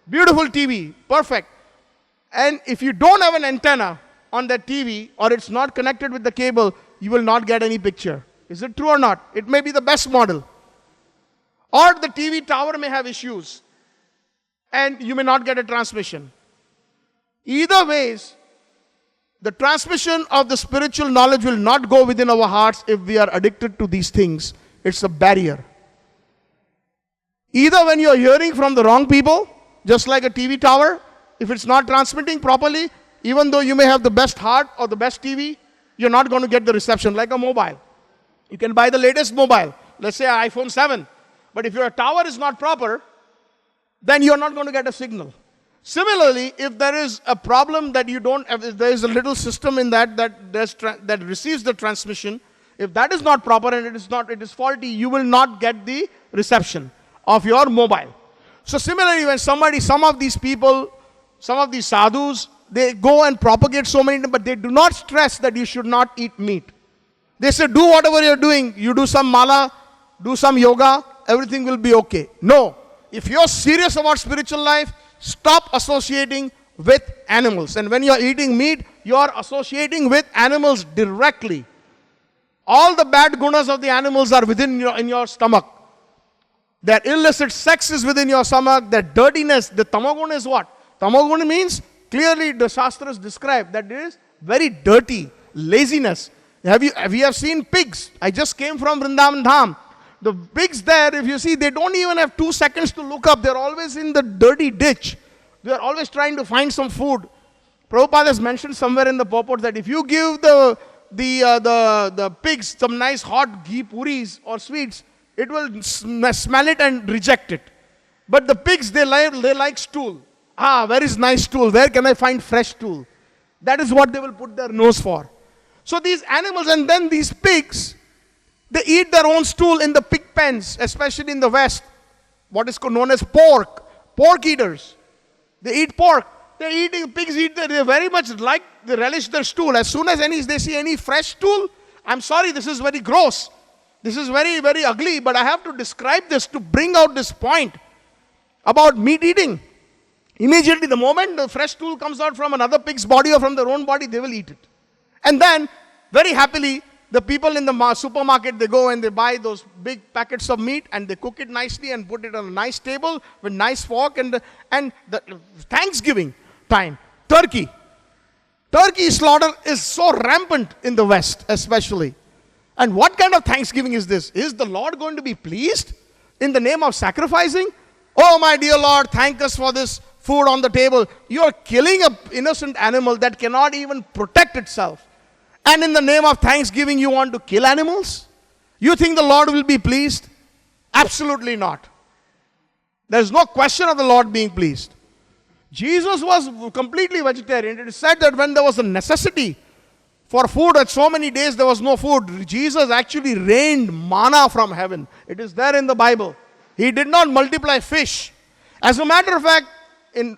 Beautiful TV, perfect. And if you don't have an antenna on that TV, or it's not connected with the cable, you will not get any picture. Is it true or not? It may be the best model. Or the TV tower may have issues, and you may not get a transmission. Either ways, the transmission of the spiritual knowledge will not go within our hearts if we are addicted to these things. It's a barrier. Either when you are hearing from the wrong people, just like a TV tower, if it's not transmitting properly, even though you may have the best heart or the best TV, you're not going to get the reception, like a mobile. You can buy the latest mobile, let's say an iPhone 7. But if your tower is not proper, then you're not going to get a signal. Similarly, if there is a problem that you don't have, if there is a little system in that receives the transmission, if that is not proper and it is faulty, you will not get the reception of your mobile. So similarly, when some of these people, some of these sadhus, they go and propagate so many, but they do not stress that you should not eat meat. They say, do whatever you're doing. You do some mala, do some yoga, everything will be okay. No. If you're serious about spiritual life, stop associating with animals. And when you're eating meat, you're associating with animals directly. All the bad gunas of the animals are in your stomach. Their illicit sex is within your stomach. Their dirtiness, the tamoguna is what? Tamoguna means, clearly the Shastras describe that it is very dirty, laziness. We have seen pigs. I just came from Vrindavan Dham. The pigs there, if you see, they don't even have 2 seconds to look up. They're always in the dirty ditch. They're always trying to find some food. Prabhupada has mentioned somewhere in the purport that if you give the pigs some nice hot ghee puris or sweets, it will smell it and reject it. But the pigs, they like stool. Where is nice stool? Where can I find fresh stool? That is what they will put their nose for. So these animals, and then these pigs, they eat their own stool in the pig pens, especially in the West. What is known as pork. Pork eaters. They eat pork. Pigs eat, they very much they relish their stool. As soon as they see any fresh stool, I'm sorry, this is very gross. This is very, very ugly, but I have to describe this to bring out this point about meat eating. Immediately, the moment the fresh stool comes out from another pig's body or from their own body, they will eat it. And then, very happily, the people in the supermarket, they go and they buy those big packets of meat and they cook it nicely and put it on a nice table with nice fork and the Thanksgiving time. Turkey slaughter is so rampant in the West, especially. And what kind of Thanksgiving is this? Is the Lord going to be pleased in the name of sacrificing? Oh, my dear Lord, thank us for this food on the table. You are killing an innocent animal that cannot even protect itself. And in the name of Thanksgiving, you want to kill animals? You think the Lord will be pleased? Absolutely not. There's no question of the Lord being pleased. Jesus was completely vegetarian. It is said that when there was a necessity for food, at so many days there was no food. Jesus actually rained manna from heaven. It is there in the Bible. He did not multiply fish. As a matter of fact,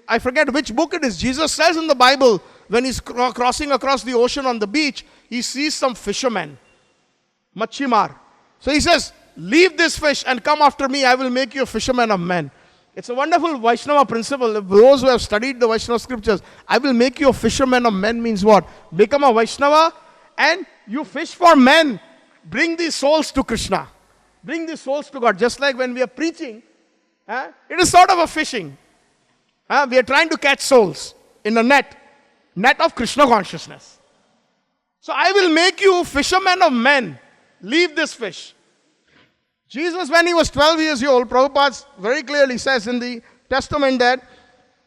I forget which book it is, Jesus says in the Bible, when he's crossing across the ocean on the beach, he sees some fishermen, machimar. So he says, leave this fish and come after me, I will make you a fisherman of men. It's a wonderful Vaishnava principle. Those who have studied the Vaishnava scriptures, I will make you a fisherman of men means what? Become a Vaishnava and you fish for men. Bring these souls to Krishna. Bring these souls to God. Just like when we are preaching, it is sort of a fishing. We are trying to catch souls in a net of Krishna consciousness. So I will make you fishermen of men. Leave this fish. Jesus, when he was 12 years old, Prabhupada very clearly says in the Testament that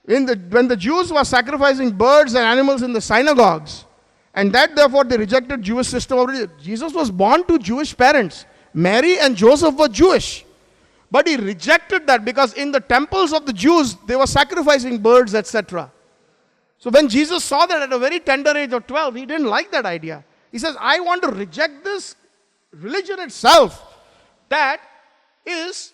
when the Jews were sacrificing birds and animals in the synagogues, and that therefore they rejected Jewish system of religion. Jesus was born to Jewish parents. Mary and Joseph were Jewish. But he rejected that because in the temples of the Jews, they were sacrificing birds, etc. So when Jesus saw that at a very tender age of 12, he didn't like that idea. He says, I want to reject this religion itself that is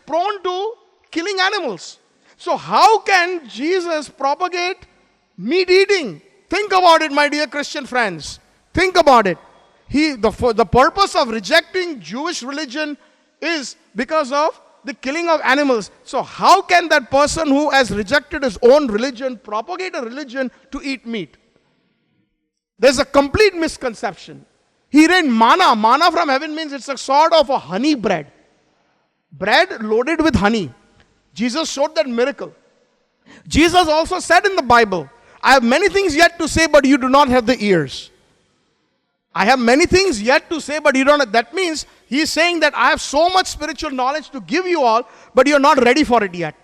prone to killing animals. So how can Jesus propagate meat eating? Think about it, my dear Christian friends. Think about it. The purpose of rejecting Jewish religion is because of the killing of animals. So how can that person who has rejected his own religion propagate a religion to eat meat? There's a complete misconception. He rained manna. Manna from heaven means it's a sort of a honey bread. Bread loaded with honey. Jesus showed that miracle. Jesus also said in the Bible, I have many things yet to say, but you do not have the ears. I have many things yet to say, but you don't have. That means he is saying that I have so much spiritual knowledge to give you all, but you are not ready for it yet.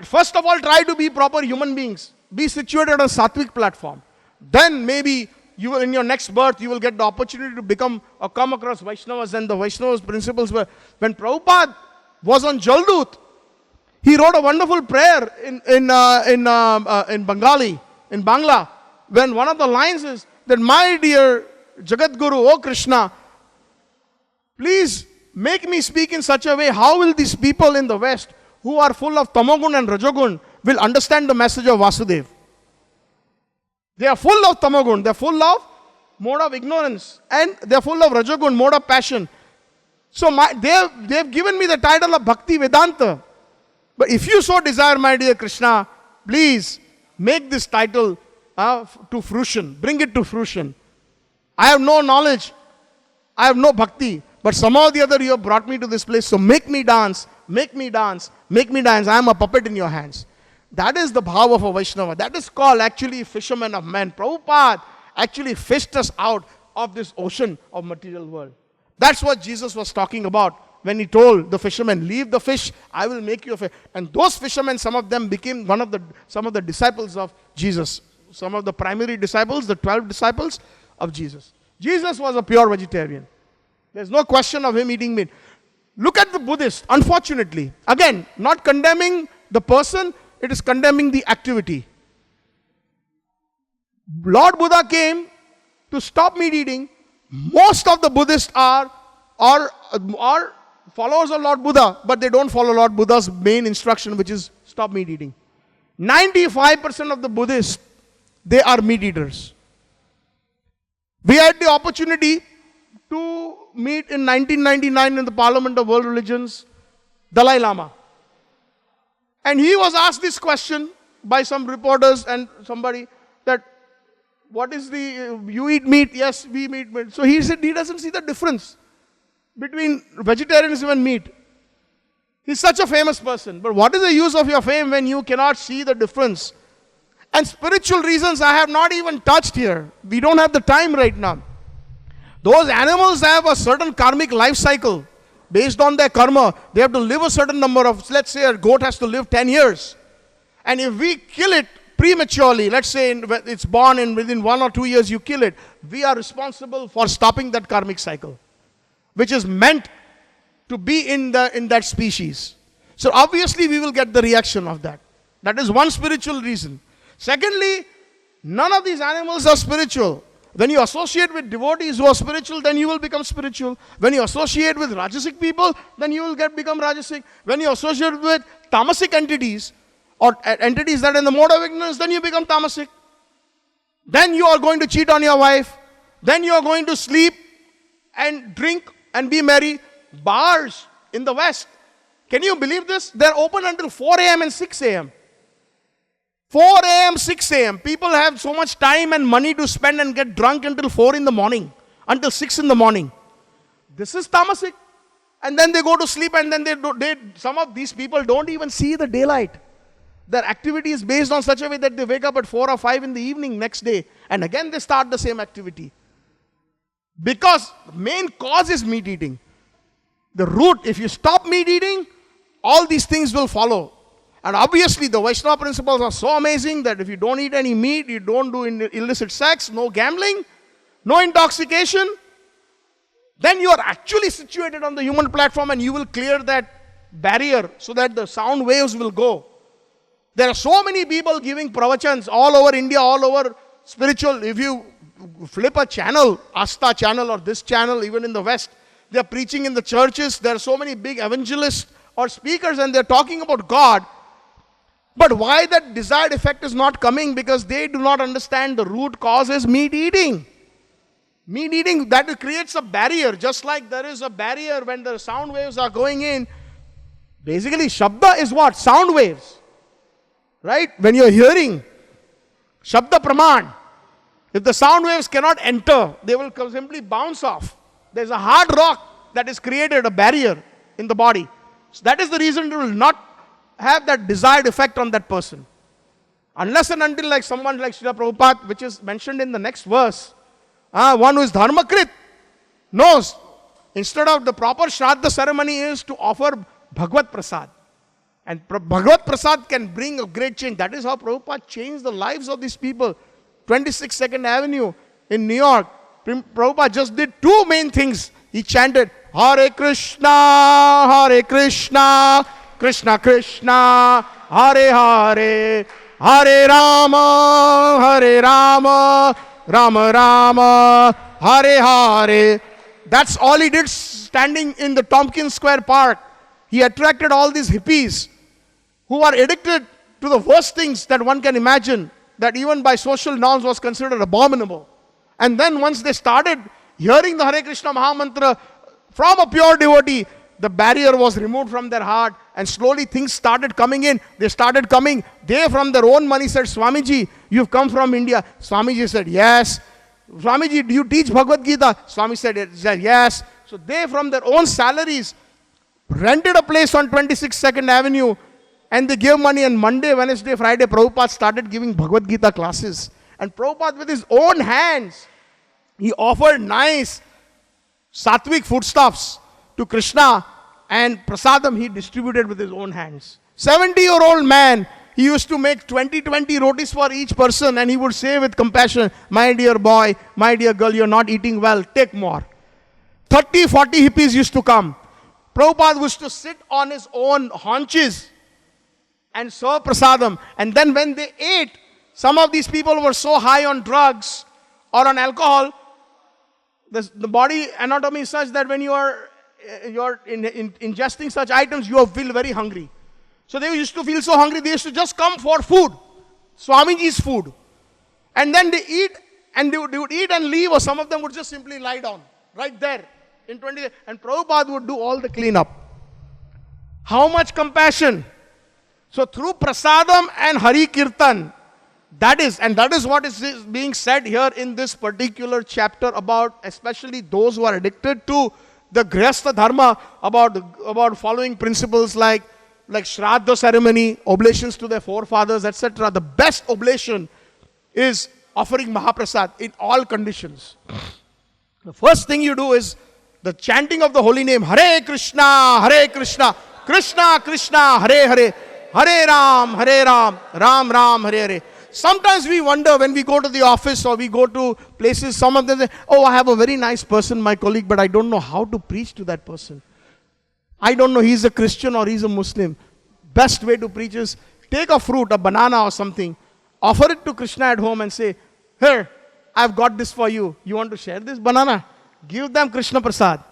First of all, try to be proper human beings. Be situated on a sattvic platform. Then maybe you will, in your next birth, you will get the opportunity to come across Vaishnavas, and the Vaishnavas principles were, when Prabhupada was on Jaldut, he wrote a wonderful prayer in Bengali, in Bangla, when one of the lines is that, my dear Jagat Guru, O Krishna, please make me speak in such a way, how will these people in the West who are full of Tamogun and Rajogun will understand the message of Vasudev? They are full of Tamogun, they are full of mode of ignorance, and they are full of Rajogun, mode of passion. So they have given me the title of Bhakti Vedanta. But if you so desire, my dear Krishna, please make this title to fruition. Bring it to fruition. I have no knowledge. I have no bhakti. But somehow or the other you have brought me to this place. So make me dance. Make me dance. Make me dance. I am a puppet in your hands. That is the bhav of a Vaishnava. That is called actually fishermen of men. Prabhupada actually fished us out of this ocean of material world. That's what Jesus was talking about when he told the fishermen, leave the fish, I will make you a fish. And those fishermen, some of them became some of the disciples of Jesus. Some of the primary disciples, the 12 disciples of Jesus. Jesus was a pure vegetarian. There's no question of him eating meat. Look at the Buddhist, unfortunately. Again, not condemning the person, it is condemning the activity. Lord Buddha came to stop meat eating. Most of the Buddhists are followers of Lord Buddha, but they don't follow Lord Buddha's main instruction, which is stop meat eating. 95% of the Buddhists, they are meat eaters. We had the opportunity to meet in 1999 in the Parliament of World Religions, Dalai Lama. And he was asked this question by some reporters and somebody that, what is you eat meat? Yes, we eat meat. So he said he doesn't see the difference between vegetarianism and meat. He's such a famous person. But what is the use of your fame when you cannot see the difference? And spiritual reasons I have not even touched here. We don't have the time right now. Those animals have a certain karmic life cycle. Based on their karma, they have to live a certain number of, let's say a goat has to live 10 years. And if we kill it prematurely, let's say it's born and within 1 or 2 years you kill it, we are responsible for stopping that karmic cycle, which is meant to be in that species. So obviously we will get the reaction of that. That is one spiritual reason. Secondly, None of these animals are spiritual. When you associate with devotees who are spiritual, then you will become spiritual. When you associate with Rajasic people, then you will become Rajasic. When you associate with Tamasic entities, or entities that are in the mode of ignorance, then you become Tamasic. Then you are going to cheat on your wife. Then you are going to sleep and drink and be merry. Bars in the West, can you believe this? They're open until 4 a.m. and 6 a.m. 4 a.m., 6 a.m. People have so much time and money to spend and get drunk until 4 in the morning, until 6 in the morning. This is tamasic. And then they go to sleep, and then some of these people don't even see the daylight. Their activity is based on such a way that they wake up at 4 or 5 in the evening next day, and again they start the same activity. Because the main cause is meat eating. The root, if you stop meat eating, all these things will follow. And obviously the Vaishnava principles are so amazing that if you don't eat any meat, you don't do illicit sex, no gambling, no intoxication, then you are actually situated on the human platform, and you will clear that barrier so that the sound waves will go. There are so many people giving pravachans all over India, all over spiritual. If you flip a channel, Asta channel or this channel, even in the West, they are preaching in the churches. There are so many big evangelists or speakers, and they are talking about God. But why that desired effect is not coming? Because they do not understand the root cause is meat eating. Meat eating, that creates a barrier. Just like there is a barrier when the sound waves are going in. Basically, Shabda is what? Sound waves. Right? When you are hearing, Shabda Praman. If the sound waves cannot enter, they will simply bounce off. There is a hard rock that is created, a barrier in the body. So that is the reason it will not have that desired effect on that person. Unless and until like someone like Srila Prabhupada, which is mentioned in the next verse, one who is dharmakrit, knows instead of the proper Shraddha ceremony is to offer Bhagavad Prasad. And Bhagavad Prasad can bring a great change. That is how Prabhupada changed the lives of these people. 26 2nd Avenue in New York, Prabhupada just did two main things. He chanted, Hare Krishna, Krishna Krishna, Hare Hare, Hare Rama, Rama Rama, Hare Hare. That's all he did standing in the Tompkins Square Park. He attracted all these hippies who are addicted to the worst things that one can imagine, that even by social norms was considered abominable. And then once they started hearing the Hare Krishna Mahamantra from a pure devotee, the barrier was removed from their heart, and slowly things started coming in. They started coming. They from their own money said, Swamiji, you've come from India. Swamiji said, yes. Swamiji, do you teach Bhagavad Gita? Swami said, yes. So they from their own salaries rented a place on 26 2nd Avenue, and they gave money. And Monday, Wednesday, Friday, Prabhupada started giving Bhagavad Gita classes. And Prabhupada with his own hands, he offered nice sattvic foodstuffs to Krishna, and prasadam he distributed with his own hands. 70-year-old man, he used to make 20 rotis for each person, and he would say with compassion, my dear boy, my dear girl, you're not eating well, take more. 30, 40 hippies used to come. Prabhupada used to sit on his own haunches and serve prasadam. And then when they ate, some of these people were so high on drugs or on alcohol, the body anatomy is such that when you're ingesting such items, you feel very hungry. So they used to feel so hungry, they used to just come for food, Swamiji's food. And then they eat, and they would eat and leave, or some of them would just simply lie down right there in 20. And Prabhupada would do all the cleanup. How much compassion! So through prasadam and Hari Kirtan, that is what is being said here in this particular chapter about especially those who are addicted to the Grihastha Dharma, about following principles like Shraddha ceremony, oblations to their forefathers, etc. The best oblation is offering Mahaprasad in all conditions. The first thing you do is the chanting of the holy name, Hare Krishna, Krishna Krishna, Hare Hare, Hare Ram, Ram Ram, Hare Hare. Sometimes we wonder when we go to the office or we go to places, some of them say, oh, I have a very nice person, my colleague, but I don't know how to preach to that person. I don't know he's a Christian or he's a Muslim. Best way to preach is take a fruit, a banana or something, offer it to Krishna at home and say, here, I've got this for you. You want to share this banana? Give them Krishna Prasad.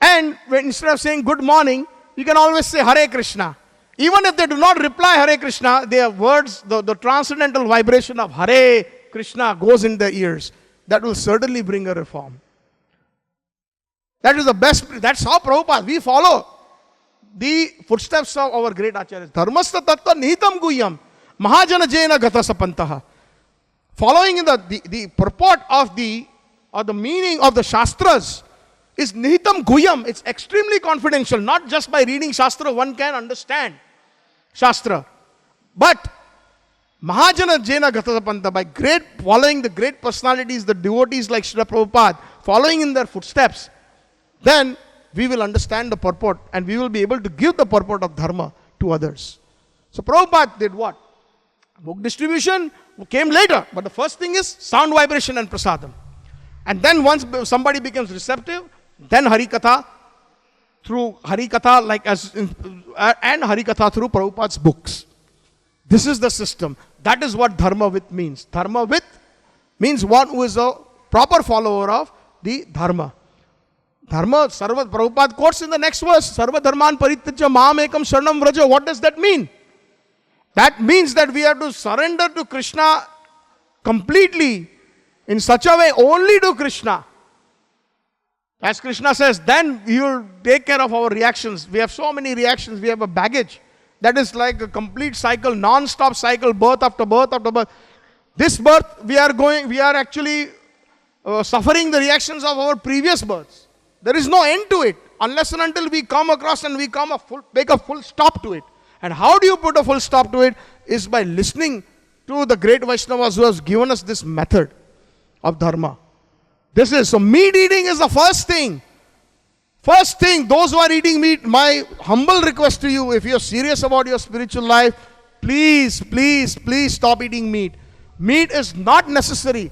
And instead of saying good morning, you can always say Hare Krishna. Even if they do not reply Hare Krishna, their words, the transcendental vibration of Hare Krishna goes in their ears. That will certainly bring a reform. That is the best. That's how Prabhupada, we follow the footsteps of our great acharyas. Dharmastha tattva nihitam guhyam mahajana jena gata sapantaha. Following in the purport of the meaning of the Shastras is nihitam guhyam. It's extremely confidential. Not just by reading Shastra one can understand Shastra. But Mahajana Jena Gatasapanta, by following the great personalities, the devotees like Srila Prabhupada, following in their footsteps, then we will understand the purport and we will be able to give the purport of Dharma to others. So Prabhupada did what? Book distribution came later, but the first thing is sound vibration and prasadam. And then once somebody becomes receptive, then Harikatha through Harikatha and Harikatha through Prabhupada's books. This is the system. That is what Dharma with means. Dharma with means one who is a proper follower of the Dharma. Dharma, Sarva, Prabhupada quotes in the next verse, Sarva Dharman Parityaja Maam Ekam Sharanam Vraja. What does that mean? That means that we have to surrender to Krishna completely, in such a way only to Krishna. As Krishna says, then He will take care of our reactions. We have so many reactions, we have a baggage. That is like a complete cycle, non-stop cycle, birth after birth after birth. This birth, we are actually suffering the reactions of our previous births. There is no end to it, unless and until we come across and we make a full stop to it. And how do you put a full stop to it? Is by listening to the great Vaishnavas who has given us this method of Dharma. So meat eating is the first thing. First thing, those who are eating meat, my humble request to you, if you are serious about your spiritual life, please, please, please stop eating meat. Meat is not necessary.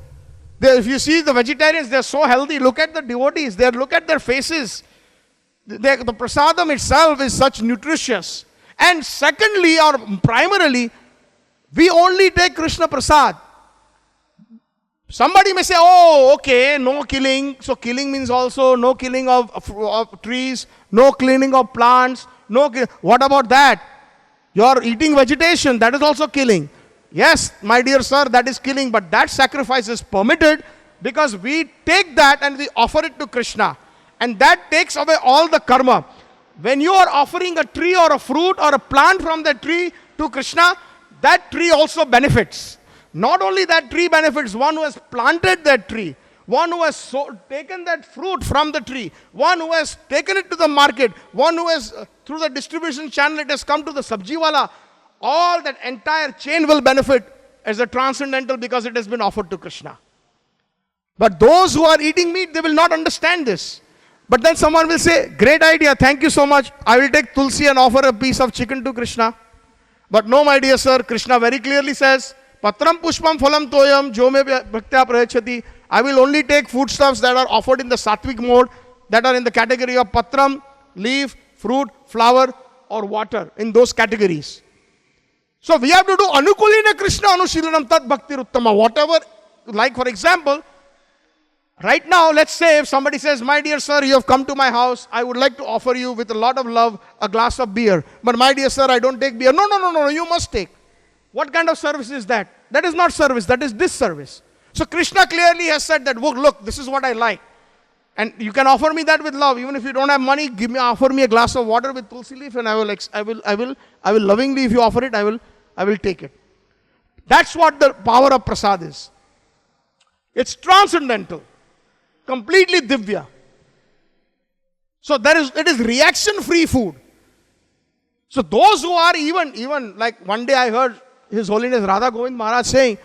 If you see the vegetarians, they are so healthy. Look at the devotees. Look at their faces. The prasadam itself is such nutritious. And secondly, or primarily, we only take Krishna Prasad. Somebody may say, oh, okay, no killing. So killing means also no killing of trees, no cleaning of plants. What about that? You are eating vegetation, that is also killing. Yes, my dear sir, that is killing, but that sacrifice is permitted because we take that and we offer it to Krishna. And that takes away all the karma. When you are offering a tree or a fruit or a plant from that tree to Krishna, that tree also benefits. Not only that tree benefits, one who has planted that tree, one who has taken that fruit from the tree, one who has taken it to the market, one who has, through the distribution channel, it has come to the sabjiwala, all that entire chain will benefit as a transcendental because it has been offered to Krishna. But those who are eating meat, they will not understand this. But then someone will say, great idea, thank you so much. I will take tulsi and offer a piece of chicken to Krishna. But no, my dear sir, Krishna very clearly says, Patram pushpam phalam toyam jo me bhaktya prayachati. I will only take foodstuffs that are offered in the sattvic mode, that are in the category of patram, leaf, fruit, flower, or water, in those categories. So we have to do anukulina Krishna anushilanam tat bhakti uttama. Whatever, like for example, right now, let's say if somebody says, my dear sir, you have come to my house, I would like to offer you with a lot of love a glass of beer. But my dear sir, I don't take beer. No, you must take. What kind of service is that? That is not service, that is disservice. So Krishna clearly has said that, look, this is what I like. And you can offer me that with love. Even if you don't have money, offer me a glass of water with tulsi leaf and I will lovingly, if you offer it, I will take it. That's what the power of prasad is. It's transcendental. Completely divya. So it is reaction-free food. So those who are even like one day I heard His Holiness Radha Govind Maharaj saying,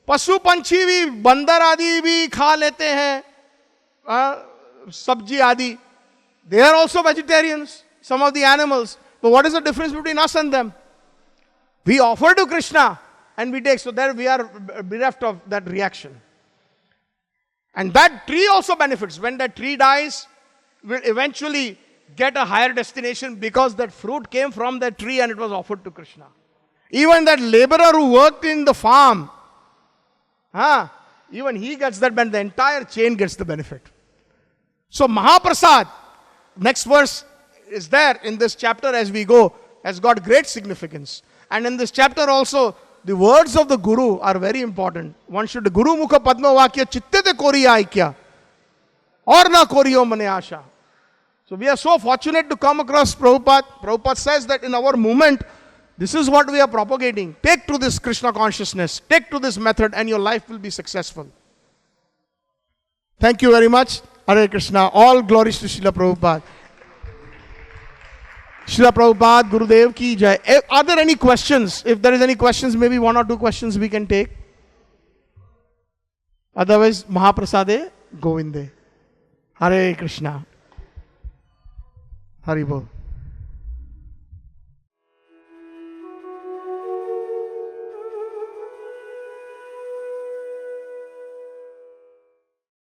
Pasu panchi bhi, bandar adi bhi kha lete hain, sabji adi. They are also vegetarians, some of the animals. But what is the difference between us and them? We offer to Krishna and we take. So there we are bereft of that reaction. And that tree also benefits. When that tree dies, we'll eventually get a higher destination because that fruit came from that tree and it was offered to Krishna. Even that laborer who worked in the farm, even he gets that benefit. The entire chain gets the benefit. So Mahaprasad, next verse is there in this chapter as we go, has got great significance. And in this chapter also, the words of the Guru are very important. One should, Guru Mukha Padma Vakya Chitte te Koriya Aikya, or na Koriyo Mane Asha. So we are so fortunate to come across Prabhupada. Prabhupada says that in our movement, this is what we are propagating. Take to this Krishna consciousness, take to this method, and your life will be successful. Thank you very much. Hare Krishna. All glories to Srila Prabhupada. Srila Prabhupada, Gurudev ki jai. Are there any questions? If there is any questions, maybe one or two questions we can take. Otherwise, Mahaprasade Govinde. Hare Krishna. Hari Bol.